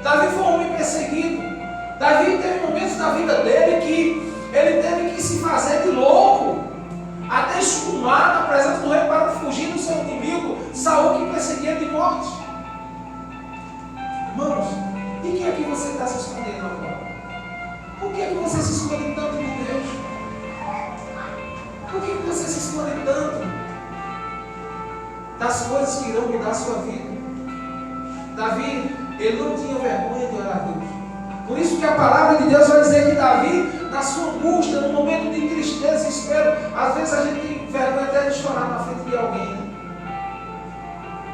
Davi foi um homem perseguido. Davi teve momentos da vida dele que ele teve que se fazer de louco, até escumar na presença do rei para fugir do seu inimigo, Saul, que perseguia de morte. Irmãos, de quem é que você está se escondendo agora? Por que você se esconde tanto de Deus? Por que você se esconde tanto das coisas que irão mudar a sua vida? Davi, ele não tinha vergonha de orar a Deus. Por isso que a palavra de Deus vai dizer que Davi, na sua angústia, no momento de tristeza e desespero, às vezes a gente tem vergonha até de chorar na frente de alguém, né?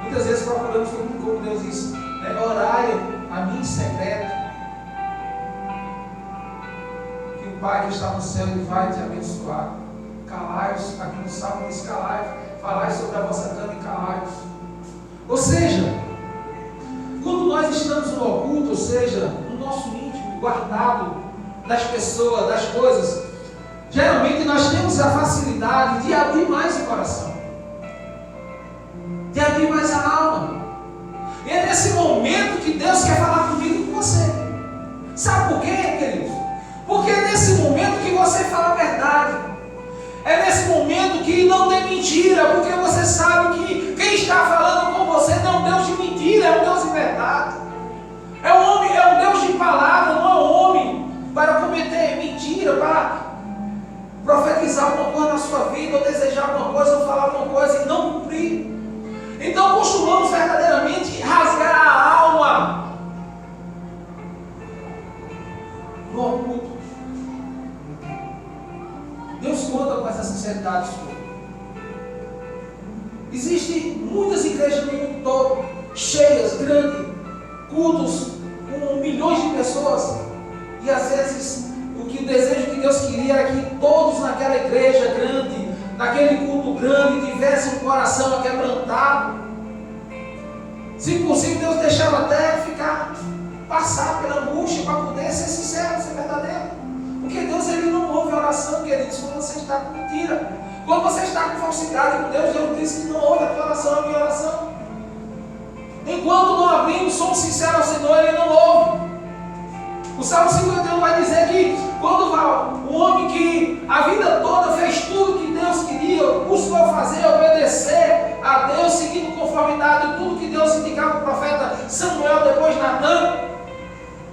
Muitas vezes procuramos, como Deus diz, orai a mim em secreto, que o Pai que está no céu, Ele vai te abençoar. Calai-os, aqui no Salmo diz: calai, falai sobre a vossa cama e calai-os. Ou seja, quando nós estamos no oculto, ou seja, no nosso íntimo, guardado das pessoas, das coisas, geralmente nós temos a facilidade de abrir mais o coração, de abrir mais a alma. E é nesse momento que Deus quer falar comigo e com você. Sabe por quê, queridos? Porque é nesse momento que você fala a verdade. É nesse momento que não tem mentira, porque você sabe que quem está falando com você não é um Deus de mentira, é um Deus de verdade. É um Deus de palavra, não é um homem para cometer mentira, para profetizar alguma coisa na sua vida, ou desejar alguma coisa, ou falar alguma coisa e não cumprir. Então costumamos verdadeiramente rasgar a alma no oculto. Deus conta com essa sinceridade sua. Existem muitas igrejas no mundo todo, cheias, grandes, cultos com milhões de pessoas, e às vezes o desejo que Deus queria era que todos naquela igreja grande, naquele culto grande, tivessem um coração quebrantado. Se possível, Deus deixava até passar pela angústia para poder ser sincero, ser verdadeiro. Porque Deus, Ele não ouve a oração, queridos, quando você está com mentira. Quando você está com falsidade com Deus, Deus diz que não ouve a tua oração, a minha oração. Enquanto não abrimos, somos sinceros ao Senhor, Ele não ouve. O Salmo 51 vai dizer que quando um homem que a vida toda fez tudo que Deus queria, buscou fazer, obedecer a Deus, seguindo conformidade de tudo que Deus indicava para o profeta Samuel, depois Natan,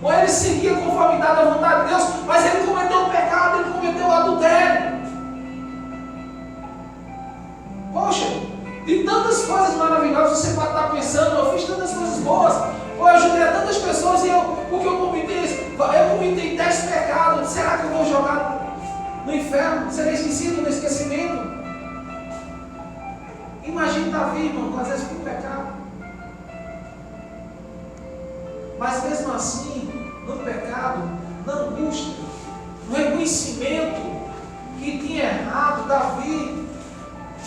ou ele seguia conformidade à vontade de Deus, mas ele cometeu um pecado, ele cometeu um adultério. Poxa, de tantas coisas maravilhosas você pode estar pensando, eu fiz tantas coisas boas, eu ajudei a tantas pessoas e porque eu cometi 10 pecados, será que eu vou jogar no inferno? Serei esquecido no esquecimento? Imagine Davi, irmão, às vezes com pecado. Mas mesmo assim, no pecado, na angústia, no reconhecimento que tinha errado, Davi,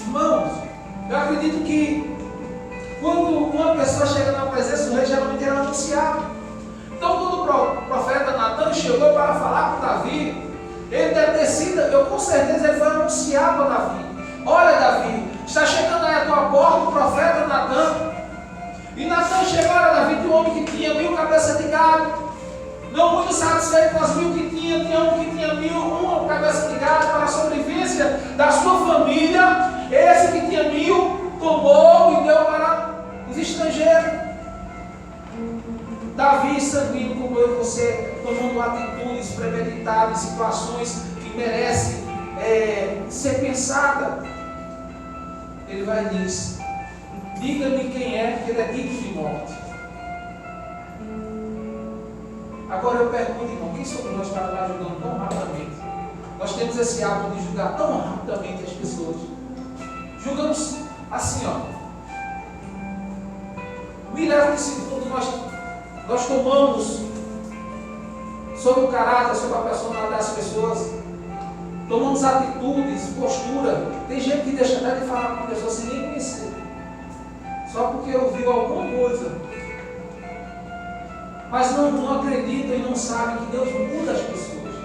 irmãos, eu acredito que quando uma pessoa chega na presença do rei, geralmente era anunciado. Então, quando o profeta Natan chegou para falar com Davi, ele deve ter sido, com certeza ele foi anunciado a Davi. Olha, Davi, está chegando aí a tua porta o profeta Natan. E Natan chegou, olha, Davi, tinha um homem que tinha 1000 cabeças de gado. Não muito satisfeito com as 1000 que tinha um que tinha 1001 cabeças de gado para a sobrevivência da sua família. Esse que tinha 1000 tomou e deu para os estrangeiros. Davi, sanguíneo como eu e você, tomando atitudes premeditadas, situações que merecem ser pensada. Ele vai e diz: diga-me quem é, que ele é digno de morte. Agora eu pergunto, irmão, quem somos nós para estar julgando tão rapidamente? Nós temos esse hábito de julgar tão rapidamente as pessoas. Julgamos assim, ó. Milésimos de segundo nós tomamos sobre o caráter, sobre a personalidade das pessoas. Tomamos atitudes, postura. Tem gente que deixa até de falar com a pessoa sem nem conhecer. Só porque ouviu alguma coisa. Mas não acredita e não sabe que Deus muda as pessoas.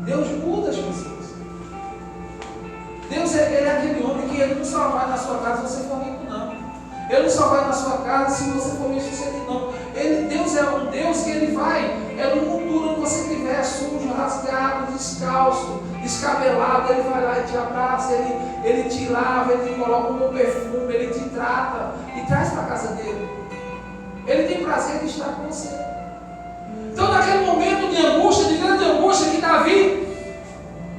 Deus muda as pessoas. Deus ele é aquele homem que ele não só vai na sua casa se você for rico, não. Ele não só vai na sua casa se você for bem sucedido, não. Deus é um Deus que ele vai, no futuro onde você estiver sujo, rasgado, descalço, descabelado, ele vai lá e te abraça, ele te lava, ele te coloca um bom perfume, ele te trata e traz para a casa dele. Ele tem prazer de estar com você. Então, naquele momento de angústia, de grande angústia,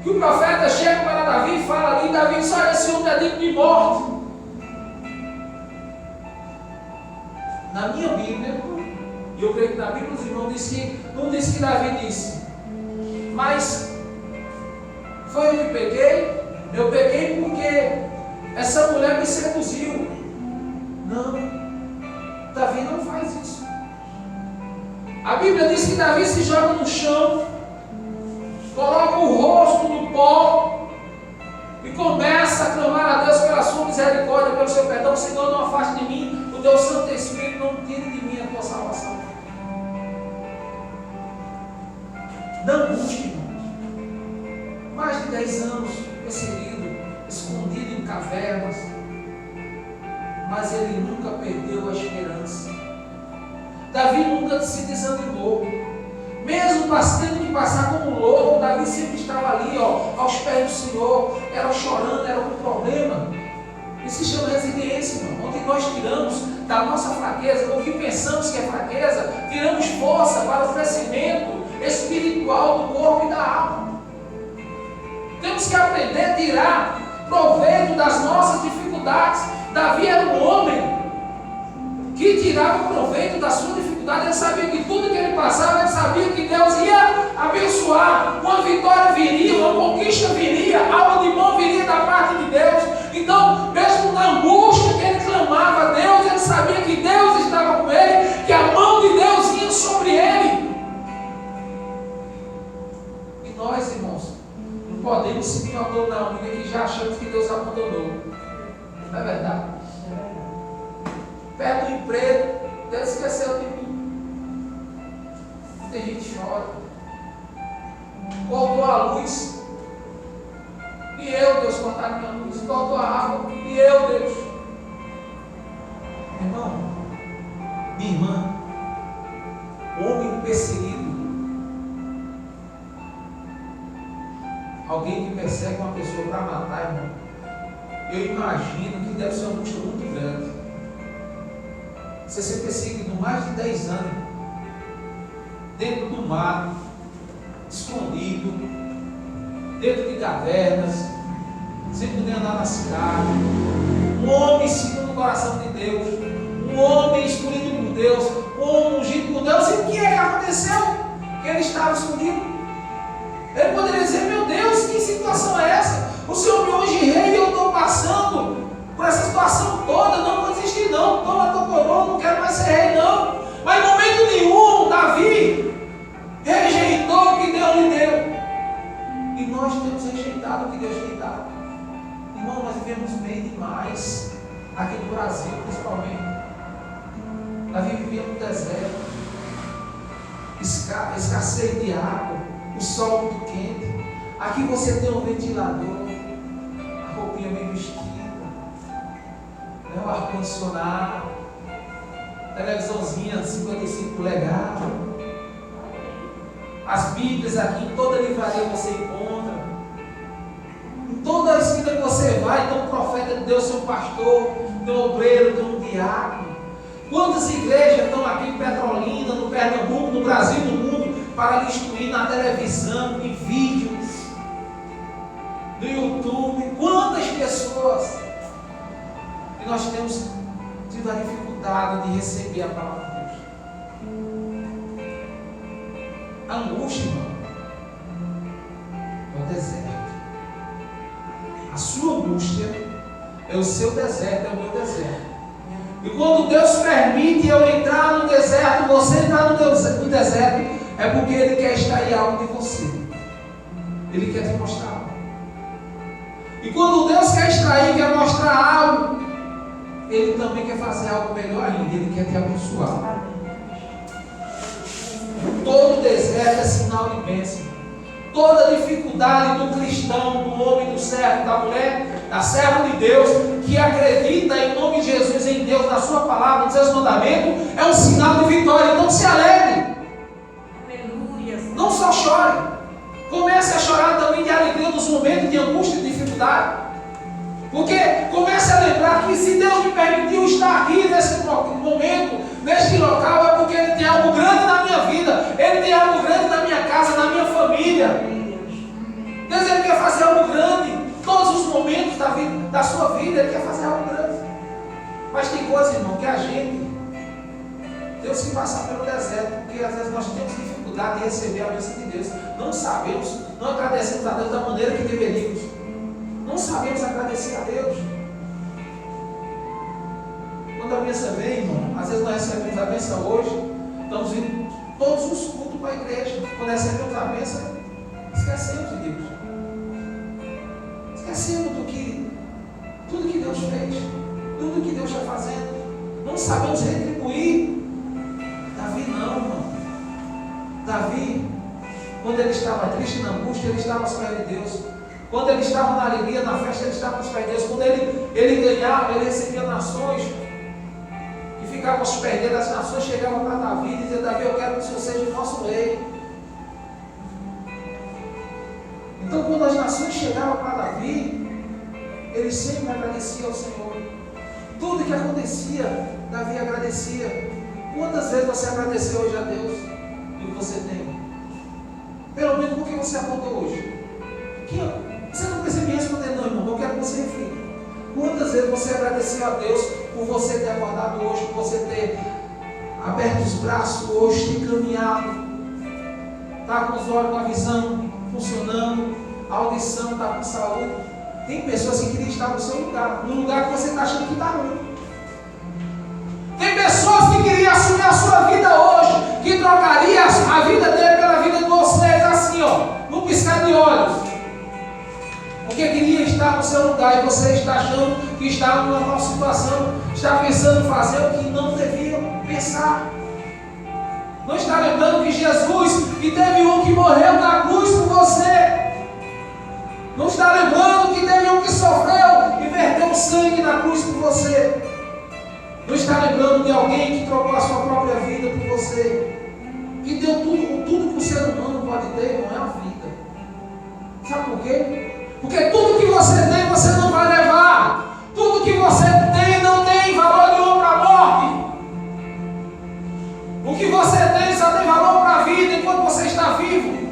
que o profeta chega para Davi e fala ali, Davi diz: olha, esse homem é digno de morte. Na minha Bíblia, e eu creio que na Bíblia dos irmãos não disse que Davi disse, mas foi eu que peguei, eu peguei porque essa mulher me seduziu. Não, Davi não faz isso. A Bíblia diz que Davi se joga no chão, coloca o rosto no pó e começa a clamar a Deus pela sua misericórdia, pelo seu perdão. Senhor, não afaste de mim o teu Santo Espírito, não tire de mim a tua salvação. Não busque, irmãos. Mais de 10 anos perseguido, escondido em cavernas, mas ele nunca perdeu a esperança. Davi nunca se desanimou. Mesmo tendo que passar como louco, Davi sempre estava ali, aos pés do Senhor, era chorando, era um problema. Isso se chama resiliência, irmão. Onde nós tiramos da nossa fraqueza, o que pensamos que é fraqueza, tiramos força para o crescimento espiritual do corpo e da alma. Temos que aprender a tirar proveito das nossas dificuldades. Davi era um homem que tirava proveito da sua dificuldade. Ele sabia que tudo que ele passava, ele sabia que Deus ia abençoar, uma vitória viria, uma conquista viria, algo de bom viria da parte de Deus. Então, mesmo na angústia que ele clamava a Deus, ele sabia que Deus estava com ele, que a mão de Deus ia sobre ele. E nós, irmãos, não podemos sentir uma dor na unha que já achamos que Deus abandonou. Não é verdade? Perde o emprego, Deus esqueceu de mim. Tem gente que chora. Cortou a luz. E eu, Deus, cortar minha luz. Cortou a água. E eu, Deus. Irmão, Minha irmã, homem perseguido, alguém que persegue uma pessoa para matar, irmão, eu imagino que deve ser uma angústia muito grande. Você ser perseguido mais de 10 anos, dentro do mato, escondido, dentro de cavernas, sem poder andar na cidade. Um homem segundo o coração de Deus, um homem escolhido por Deus, um homem ungido por Deus. E o que é que aconteceu? Que ele estava escondido. Ele poderia dizer: meu Deus, que situação é essa? O Senhor me unge rei e eu estou passando por essa situação toda, não vou desistir não, toma tua coroa, não quero mais ser rei não. Mas em momento nenhum, Davi rejeitou o que Deus lhe deu. E nós temos rejeitado o que Deus lhe dá. Irmão, nós vivemos bem demais, aqui no Brasil principalmente. Davi vivia no deserto, escassez de água, o sol muito quente. Aqui você tem um ventilador, a roupinha bem vestida, o ar-condicionado, televisãozinha 55 polegadas. As Bíblias aqui em toda livraria você encontra. Em toda a esquina que você vai, tem um profeta de Deus, seu pastor, tem um obreiro, tem um diácono. Quantas igrejas estão aqui em Petrolina, no Pernambuco, no Brasil, no mundo, para lhe instruir na televisão, em vídeos, no YouTube? Quantas pessoas? E nós temos tido a dificuldade de receber a palavra de Deus. A angústia, irmão, é o deserto. A sua angústia é o seu deserto, é o meu deserto. E quando Deus permite eu entrar no deserto, você entrar no deserto, é porque Ele quer extrair algo de você. Ele quer te mostrar algo. E quando Deus quer extrair, quer mostrar algo, Ele também quer fazer algo melhor ainda. Ele quer te abençoar. Todo deserto é sinal de bênção. Toda dificuldade do cristão, do homem, do servo, da mulher, da serva de Deus, que acredita em nome de Jesus, em Deus, na sua palavra, nos seus mandamentos, é um sinal de vitória. Então se alegre. Aleluia. Não só chore. Comece a chorar também de alegria nos momentos de angústia e dificuldade. Porque comece a lembrar que se Deus me permitiu estar aqui nesse momento, neste local, é porque Ele tem algo grande na minha vida. Ele tem algo grande na minha casa, na minha família. Deus, Ele quer fazer algo grande. Todos os momentos da sua vida, Ele quer fazer algo grande. Mas tem coisa, irmão, que a gente temos que passar pelo deserto, porque às vezes nós temos dificuldade de receber a bênção de Deus. Não sabemos, não agradecemos a Deus da maneira que deveríamos. Não sabemos agradecer a Deus. Quando a bênção vem, irmão, às vezes nós recebemos a bênção hoje, estamos indo todos os cultos para a igreja. Quando recebemos a bênção, esquecemos de Deus. Esquecemos tudo que Deus fez, tudo que Deus está fazendo. Não sabemos retribuir. Davi não, irmão. Davi, quando ele estava triste, na angústia, ele estava aos pés de Deus. Quando ele estava na alegria, na festa, ele estava aos pés de Deus. Quando ele ganhava, ele recebia nações que ficavam aos pés dele. As nações chegavam para Davi e diziam: Davi, eu quero que o Senhor seja o nosso rei. Então, quando as nações chegavam para Davi, ele sempre agradecia ao Senhor. Tudo que acontecia, Davi agradecia. Quantas vezes você agradeceu hoje a Deus do que você tem? Pelo menos porque você acordou hoje. Você não precisa me responder não, irmão. Eu quero que você reflita. Quantas vezes você agradeceu a Deus por você ter acordado hoje, por você ter aberto os braços hoje, ter caminhado, está com os olhos, com a visão funcionando, a audição está com saúde. Tem pessoas que queriam estar no seu lugar, no lugar que você está achando que está ruim. Tem pessoas que queriam assumir a sua vida hoje, que trocaria a vida dele pela vida de vocês, assim, ó, num piscar de olhos. Porque queria estar no seu lugar e você está achando que está numa nova situação, está pensando em fazer o que não devia pensar. Não está lembrando que Jesus, que teve um que morreu na cruz por você. Não está lembrando que teve um que sofreu e verteu sangue na cruz por você. Não está lembrando de alguém que trocou a sua própria vida por você. Que deu tudo que o ser humano pode ter, não é a vida. Sabe por quê? Porque tudo que você tem, você não vai levar. Tudo que você tem não tem valor nenhum para a morte. O que você tem só tem valor para a vida enquanto você está vivo.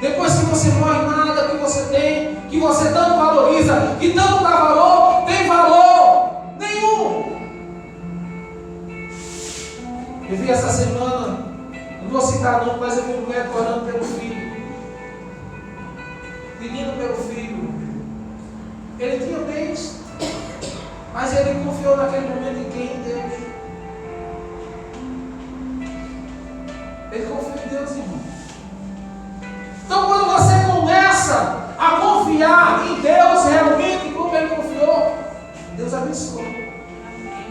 Depois que você morre, nada que você tem, que você tanto valoriza, que tanto dá valor, tem valor nenhum. Eu vi essa semana, não vou citar nome, mas eu vi um médico orando pelo filho, pedindo pelo filho. Ele tinha bens, mas ele confiou naquele momento em quem? Em Deus. Ele confiou em Deus, irmão. Então, quando você começa a confiar em Deus realmente como Ele confiou, Deus abençoa.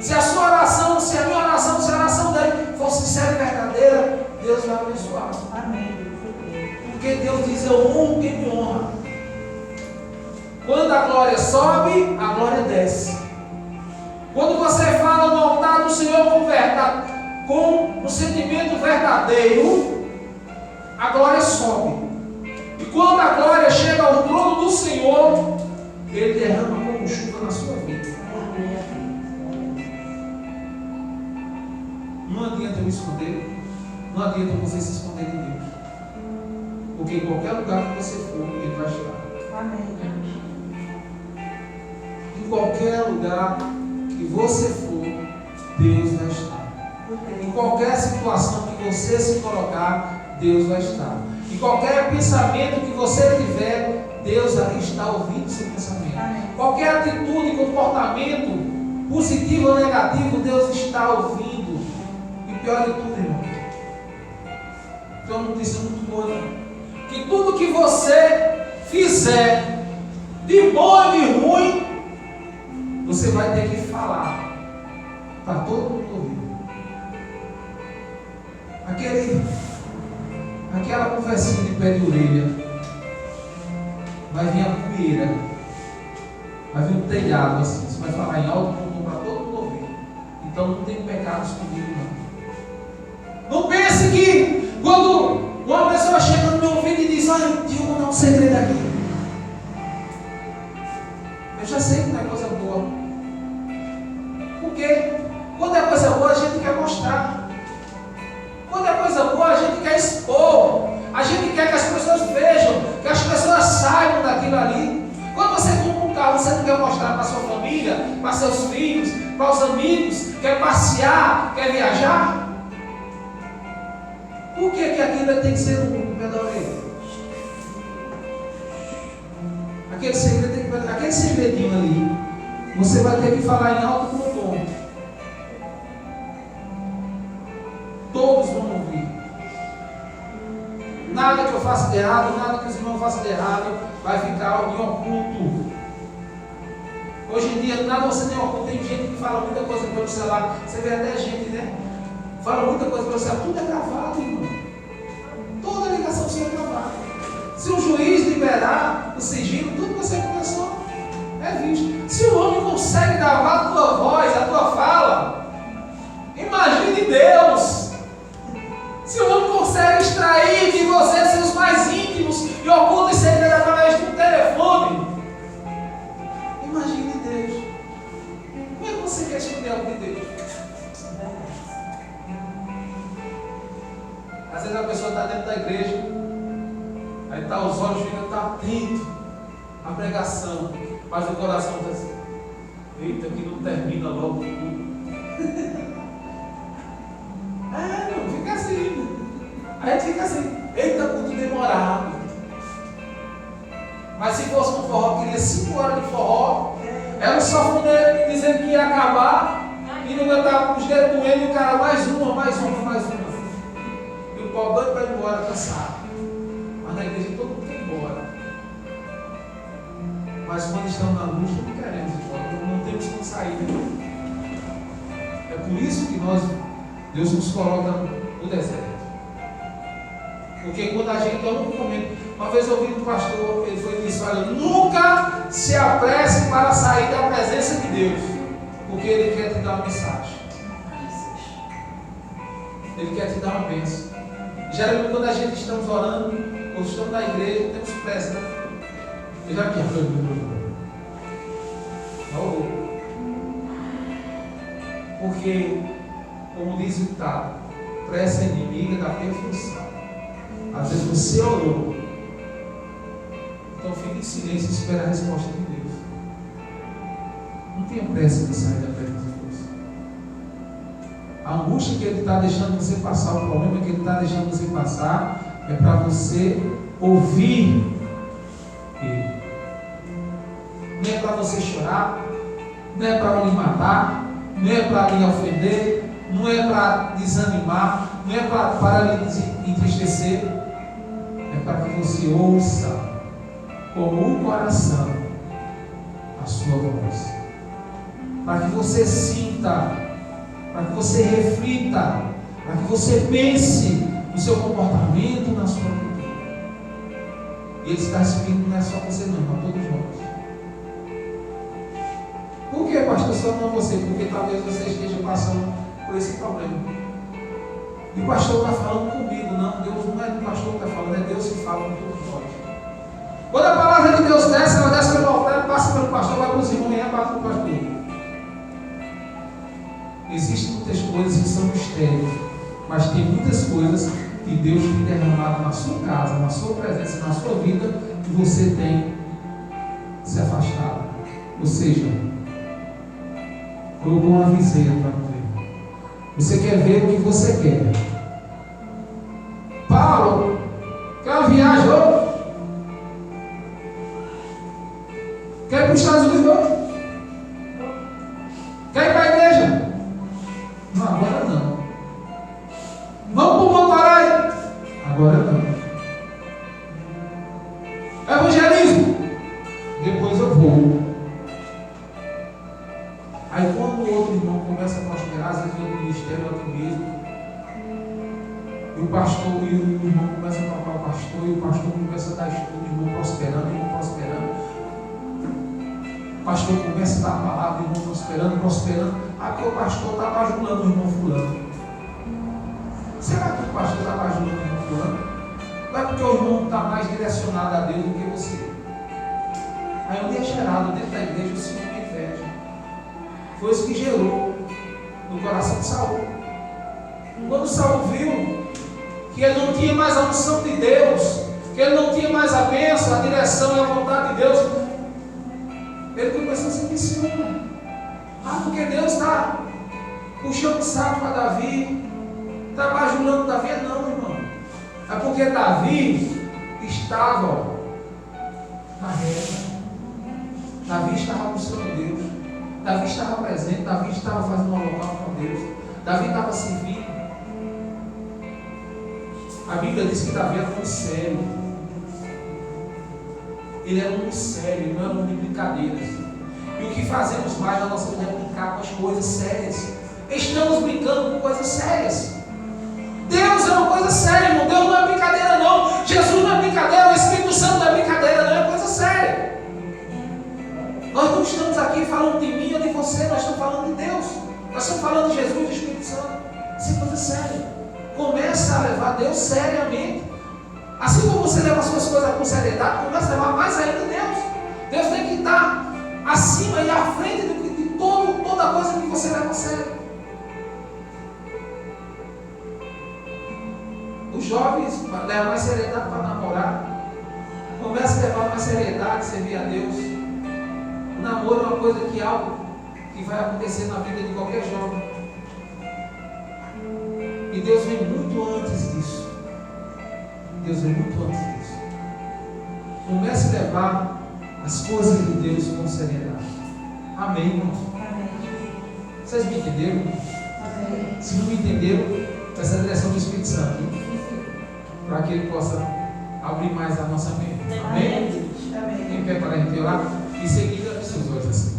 Se a sua oração, se a minha oração, se a oração dele for sincera e verdadeira, Deus vai abençoar. Amém. Porque Deus diz: eu honro quem me honra. Quando a glória sobe, a glória desce. Quando você fala no altar do Senhor com um sentimento verdadeiro, a glória sobe. E quando a glória chega ao trono do Senhor, Ele derrama como chuva na sua vida. Não adianta eu me esconder, não adianta você se esconder de Deus. Porque em qualquer lugar que você for, Ele vai chegar. Amém. Em qualquer lugar que você for, Deus vai estar. Em qualquer situação que você se colocar, Deus vai estar. Em qualquer pensamento que você tiver, Deus ali está ouvindo o seu pensamento. Amém. Qualquer atitude, comportamento, positivo ou negativo, Deus está ouvindo. E pior de tudo, irmão, tem uma notícia muito boa, não? Que tudo que você fizer, de bom e de ruim, você vai ter que falar para todo mundo ouvir. Aquela conversinha de pé de orelha, vai vir a poeira, vai vir um telhado assim, você vai falar em alto para todo mundo ouvir. Então não tem pecado escondido, não. Não pense que quando uma pessoa chega no meu ouvido e diz: olha, deixa eu contar um segredo aqui. Eu já sei que não é coisa boa. Porque quando é coisa boa a gente quer mostrar. Quando é coisa boa a gente quer expor. A gente quer que as pessoas vejam, que as pessoas saibam daquilo ali. Quando você compra um carro, você não quer mostrar para sua família, para seus filhos, para os amigos, quer passear, quer viajar? Por que aquilo tem que ser no pé da orelha? Aquele segredinho ali, você vai ter que falar em alto com tom. Todos vão ouvir. Nada que eu faça de errado, nada que os irmãos façam de errado, vai ficar em oculto. Hoje em dia, nada você tem oculto. Tem gente que fala muita coisa pelo celular. Você vê até gente, né? Fala muita coisa pelo celular. Tudo é gravado, irmão. Toda ligação sua é gravada. Se o juiz liberar o sigilo, tudo que você começou é visto. Se o homem consegue gravar a tua voz, a tua fala, imagine Deus. Se o homem consegue extrair de você seus mais íntimos e ocultos segredos através de um telefone, imagine Deus. Como é que você quer esconder algo de Deus? Às vezes a pessoa está dentro da igreja, aí tá, os olhos ficam atentos à pregação, mas o coração está assim: eita, que não termina logo tudo. Não, fica assim. Aí a gente fica assim: eita, muito demorado. Mas se fosse um forró, queria 5 horas de forró, era um safoneiro dizendo que ia acabar, e não estava com os dedos doendo, e o cara, mais uma. E o povo doido para ir embora, cansado. Mas na igreja todo mundo quer ir embora. Mas quando estamos na luz, não queremos ir embora, não temos como sair. É por isso que Deus nos coloca no deserto. Porque quando a gente, eu não comento. Uma vez eu ouvi um pastor, ele foi e disse: olha, nunca se apresse para sair da presença de Deus. Porque Ele quer te dar uma mensagem. Ele quer te dar uma bênção. Geralmente quando a gente estamos orando, ou estamos na igreja, temos pressa, né? Eu já aqui, porque, como diz o ditado, pressa é inimiga da perfeição. Às vezes você orou, então fique em silêncio e espere a resposta de Deus. Não tenha pressa de sair da presença de Deus. A angústia que Ele está deixando você passar, o problema que Ele está deixando você passar, é para você ouvir Ele. Não é para você chorar, não é para lhe matar, não é para lhe ofender, não é para desanimar, não é para lhe entristecer, é para que você ouça com o coração a sua voz, para que você sinta, para que você reflita, para que você pense no seu comportamento, na sua vida. E Ele está explicando, não é só você não, para todos nós. Por que, pastor, só não você? Porque talvez você esteja passando por esse problema. E o pastor está falando comigo. Não, Deus não é o pastor que está falando, é Deus que fala com todos nós. Quando a palavra de Deus desce, ela desce pelo altar, passa pelo pastor, vai para os irmãos e reparte pelo pastor. Existem muitas coisas que são mistérios, mas tem muitas coisas que Deus tem derramado na sua casa, na sua presença, na sua vida, que você tem se afastado. Ou seja, colocou uma viseira para não ver. Você quer ver o que você quer. Paulo, quer uma viagem hoje? Quer ir para os Estados Unidos hoje? Quer ir para a igreja? Não, agora não. Vamos para o Montarai? Agora não. Evangelismo? Depois eu vou. Aí quando o outro irmão começa a prosperar, às vezes o ministério aqui mesmo, e o pastor e o irmão começa a tocar o pastor, e o pastor começa a dar estudo, o irmão prosperando. O pastor começa a dar a palavra, o irmão prosperando. Aqui o pastor está bajulando o irmão fulano. Será que o pastor está bajulando o irmão fulano? Não é porque o irmão está mais direcionado a Deus do que você. Aí onde é gerado dentro da igreja o ciúme e a inveja. Foi isso que gerou no coração de Saul. Quando Saul viu que ele não tinha mais a unção de Deus, que ele não tinha mais a bênção, a direção e a vontade de Deus, ele começou a sentir ciúme. Porque Deus está puxando o saco para Davi, está bajulando Davi. Não, irmão. É porque Davi estava na reta. Davi estava buscando Deus. Davi estava presente. Davi estava fazendo um holocausto com Deus. Davi estava servindo. A Bíblia diz que Davi era um homem sério. Ele era um homem sério, ele não era um homem de brincadeiras. E o que fazemos mais na nossa vida é brincar com as coisas sérias. Estamos brincando com coisas sérias. Deus é uma coisa séria, irmão. Deus não é brincadeira, não. Jesus não é brincadeira. O Espírito Santo não é brincadeira, não. É coisa séria. Nós não estamos aqui falando de mim ou de você. Nós estamos falando de Deus. Nós estamos falando de Jesus e do Espírito Santo. Isso é coisa séria. Começa a levar Deus seriamente. Assim como você leva as suas coisas com seriedade, começa a levar mais ainda Deus. Deus tem que estar acima e à frente de toda coisa que você leva a sério. Os jovens levam mais seriedade para namorar. Começa a levar mais seriedade, servir a Deus. O namoro é uma coisa que é algo que vai acontecer na vida de qualquer jovem. E Deus vem muito antes disso. Deus vem muito antes disso. Comece a levar as coisas de Deus com seriedade. Amém, irmãos? Amém. Vocês me entenderam? Amém. Se não me entenderam, essa é a direção do Espírito Santo, para que Ele possa abrir mais a nossa mente. Amém? Amém. Quem quer para a gente orar? Em seguida, os seus olhos assim.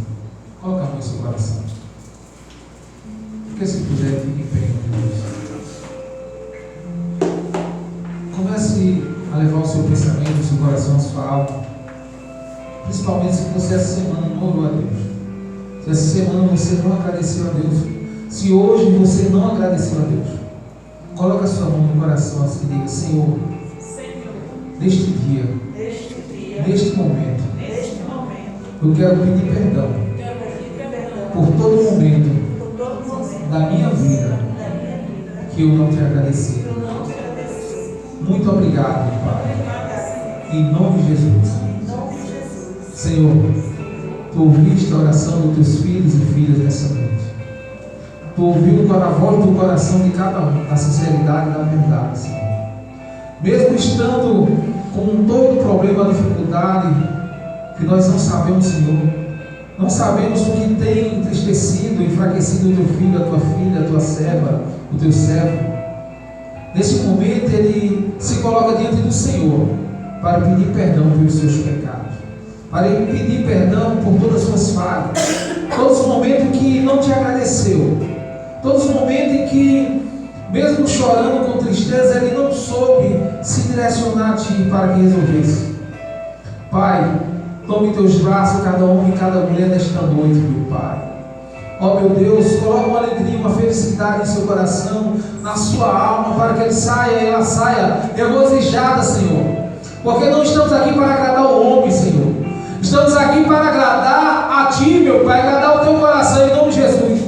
Coloca a mão em seu coração. Porque se puder, fique em pé, meu Deus. Comece a levar o seu pensamento, o seu coração, a sua alma. Principalmente se você essa semana não orou a Deus. Se essa semana você não agradeceu a Deus, se hoje você não agradeceu a Deus, coloca a sua mão no coração assim e diga: Senhor, neste dia, neste momento, eu quero pedir perdão por todo momento da minha vida que eu não te agradeci. Muito obrigado, Pai. Em nome de Jesus. Senhor, Tu ouviste a oração dos Teus filhos e filhas nessa noite. Tu ouviu a voz do coração de cada um, da sinceridade e da verdade, Senhor. Mesmo estando com todo problema, dificuldade, que nós não sabemos, Senhor, não sabemos o que tem entristecido, enfraquecido o Teu filho, a Tua filha, a Tua serva, o Teu servo. Nesse momento ele se coloca diante do Senhor para pedir perdão pelos seus pecados, para ele pedir perdão por todas as suas falhas, todos os momentos que não te agradeceu, todos os momentos em que, mesmo chorando com tristeza, ele não soube se direcionar a Ti para que resolvesse. Pai, tome em Teus braços cada homem e cada mulher nesta noite, meu Pai. Ó meu Deus, coloca uma alegria, uma felicidade em seu coração, na sua alma, para que ele saia e ela saia regozijada, Senhor. Porque não estamos aqui para agradar o homem, Senhor. Estamos aqui para agradar a Ti, meu Pai, agradar o Teu coração em nome de Jesus.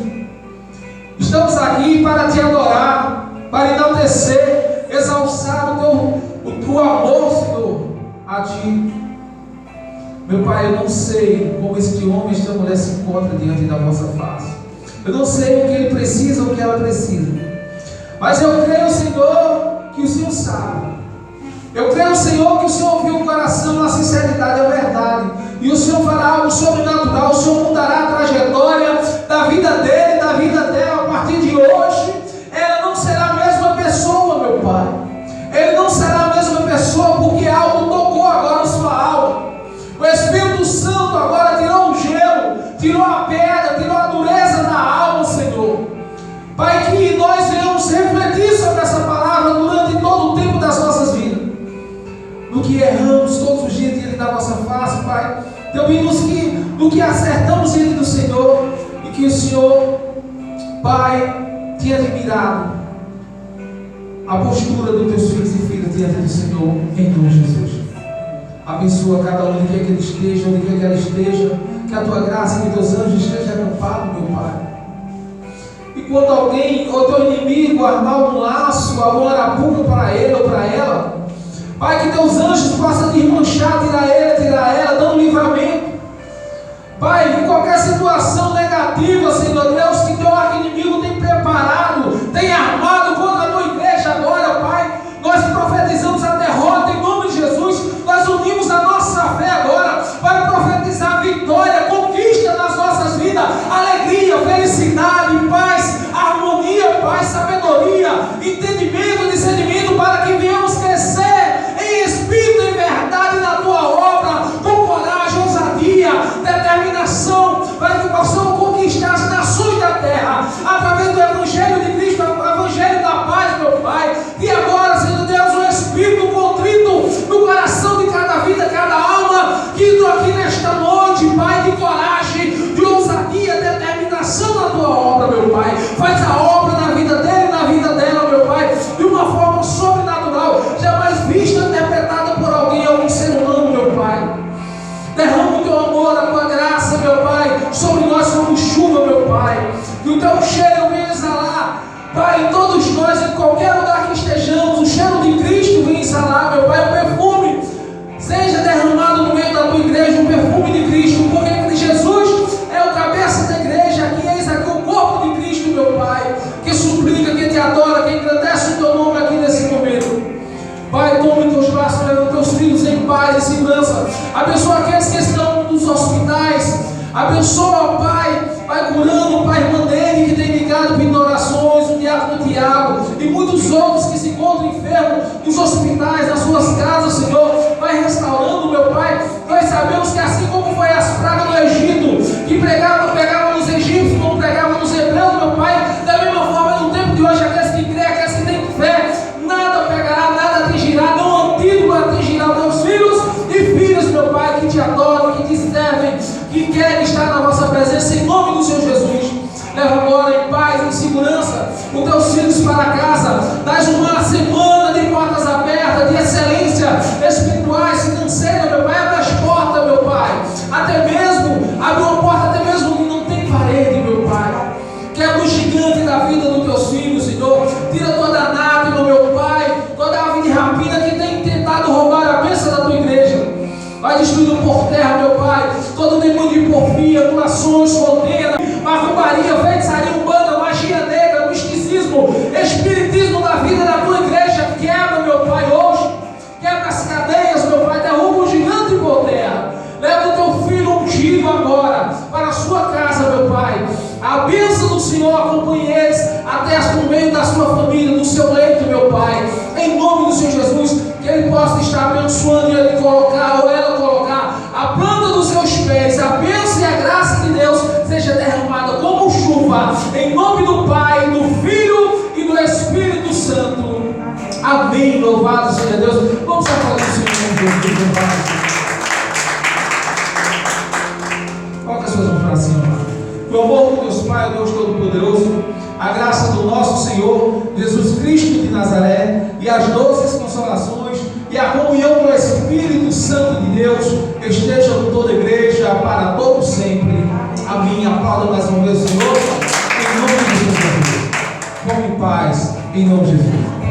Estamos aqui para Te adorar, para enaltecer, exalçar o Teu amor, Senhor, a Ti. Meu Pai, eu não sei como este homem, esta mulher se encontra diante da vossa face. Eu não sei o que ele precisa, o que ela precisa. Mas eu creio, Senhor, que o Senhor sabe. Eu creio, Senhor, que o Senhor ouviu o coração, a sinceridade, a verdade. E o Senhor fará algo sobrenatural. O Senhor mudará a trajetória da vida dele, da vida dela. A partir de hoje, ela não será a mesma pessoa, meu Pai. Ele não será a mesma pessoa, porque algo tocou agora na sua alma. O Espírito Santo agora tirou o gelo, tirou a pedra, tirou a dureza da alma, Senhor. Pai, que nós venhamos refletir sobre essa palavra durante todo o tempo das nossas vidas. No que erramos todos os dias diante da vossa face, Pai. Também no que acertamos diante do Senhor. E que o Senhor, Pai, tenha admirado a postura dos teus filhos e filhas diante do Senhor, em nome de Jesus. Abençoa cada um onde quer que ele esteja, onde quer que ela esteja, que a Tua graça, que Teus anjos estejam acampados, meu Pai. E quando alguém, ou teu inimigo, armar um laço, alguma arapuca para ele ou para ela, Pai, que Teus anjos possam desmanchar, tirar ela, dando livramento. Pai, em qualquer situação negativa, Senhor Deus, que Teu arqui-inimigo tem preparado, tem armado contra a Tua igreja agora, Pai, nós profetizamos a derrota em nome de Jesus. Nós unimos a nossa fé agora para profetizar vitória, conquista nas nossas vidas, alegria, felicidade, paz, harmonia, paz, sabedoria, entendimento, discernimento, para que venhamos crescer em espírito e verdade na Tua obra, com coragem, ousadia, determinação, para que possamos conquistar as nações da terra, através do Evangelho de Cristo, o Evangelho da paz, meu Pai. E agora, Senhor Deus, um espírito contrito no coração de cada vida, cada alma que entrou aqui nesta noite, Pai, de coragem, de ousadia, determinação na Tua obra, meu Pai. Faz a obra na vida dele, na vida dela, meu Pai, de uma forma sobrenatural, jamais vista, interpretada por algum ser humano, meu Pai. Derrama o Teu amor, a Tua graça, meu Pai, sobre nós como chuva, meu Pai. Que o Teu cheiro venha exalar, Pai, em todos nós, em qualquer lugar que estejamos, o cheiro de Cristo venha exalar, meu Pai, o perfume seja derramado no meio da Tua igreja, o perfume de Cristo, porque Jesus é o cabeça da igreja, aqui eis aqui o corpo de Cristo, meu Pai, que suplica, que Te adora, que engrandece o Teu nome aqui nesse momento. Pai, tome Teus braços, leva Teus filhos em paz e segurança. Abençoa aqueles que estão nos hospitais. Abençoa, Pai, vai curando, Pai, irmã dele que tem ligado pedindo orações, o diácono Tiago e muitos outros que se encontram enfermos nos hospitais, nas suas casas, Senhor. Vai restaurando, meu Pai. Nós sabemos que assim como foi as pragas do Egito, que pegavam nos egípcios, como pegavam nos hebreus, meu Pai, da mesma forma no tempo de hoje, aqueles que creem, aqueles que têm fé, nada pegará, nada atingirá, não antídoto atingirá os Teus filhos e filhas, meu Pai, que Te adoram, que Te servem, que querem estar na Vossa presença, em nome vai destruindo por terra, meu Pai, todo demônio de porfia, mulações, fronteira, macumbaria, feitiçaria, umbanda, magia negra, misticismo, espiritismo na vida da tua igreja. Quebra, meu Pai, hoje. Quebra as cadeias, meu Pai, derruba o gigante por terra. Leva o teu filho ungido agora para a sua casa, meu Pai. A bênção do Senhor acompanhe eles até por meio da sua família, do seu leito, meu Pai. Em nome do Senhor Jesus, que Ele possa estar abençoando e Ele colocar, ou ela colocar, a planta dos seus pés. A bênção e a graça de Deus seja derramada como chuva. Em nome do Pai, do Filho e do Espírito Santo. Amém. Louvado seja Deus. Vamos aplaudir o Senhor em nome de Jesus. Coloca suas mãos para cima. O amor do Deus Pai, o Deus Todo-Poderoso, a graça do nosso Senhor Jesus Cristo de Nazaré e as doces consolações e a comunhão do Espírito Santo de Deus estejam com toda a igreja para todo sempre. Amém. Aplauda mais uma vez o Senhor, em nome de Jesus. Vamos em paz, em nome de Jesus.